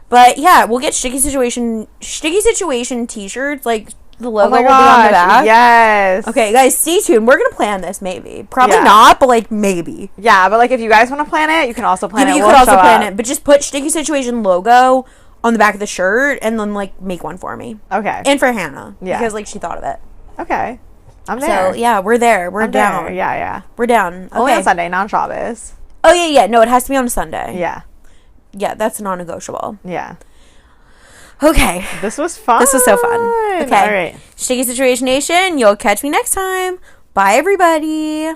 But yeah, we'll get Sticky Situation t-shirts, like the logo will be on the back. Yes. Okay, guys, stay tuned. We're gonna plan this maybe. Probably not, but like maybe. Yeah, but like if you guys want to plan it, you can also plan it. You could also plan it, but just put Sticky Situation logo on the back of the shirt and then like make one for me. Okay. And for Hannah. Yeah. Because like she thought of it. Okay. I'm there. So yeah, we're there. We're down. There. Yeah. We're down. Okay. Only on Sunday, not Shabbos. Oh yeah. No, it has to be on a Sunday. Yeah. Yeah, that's non-negotiable. Yeah. Okay. This was fun. This was so fun. Okay. All right. Sticky Situation Nation, you'll catch me next time. Bye, everybody.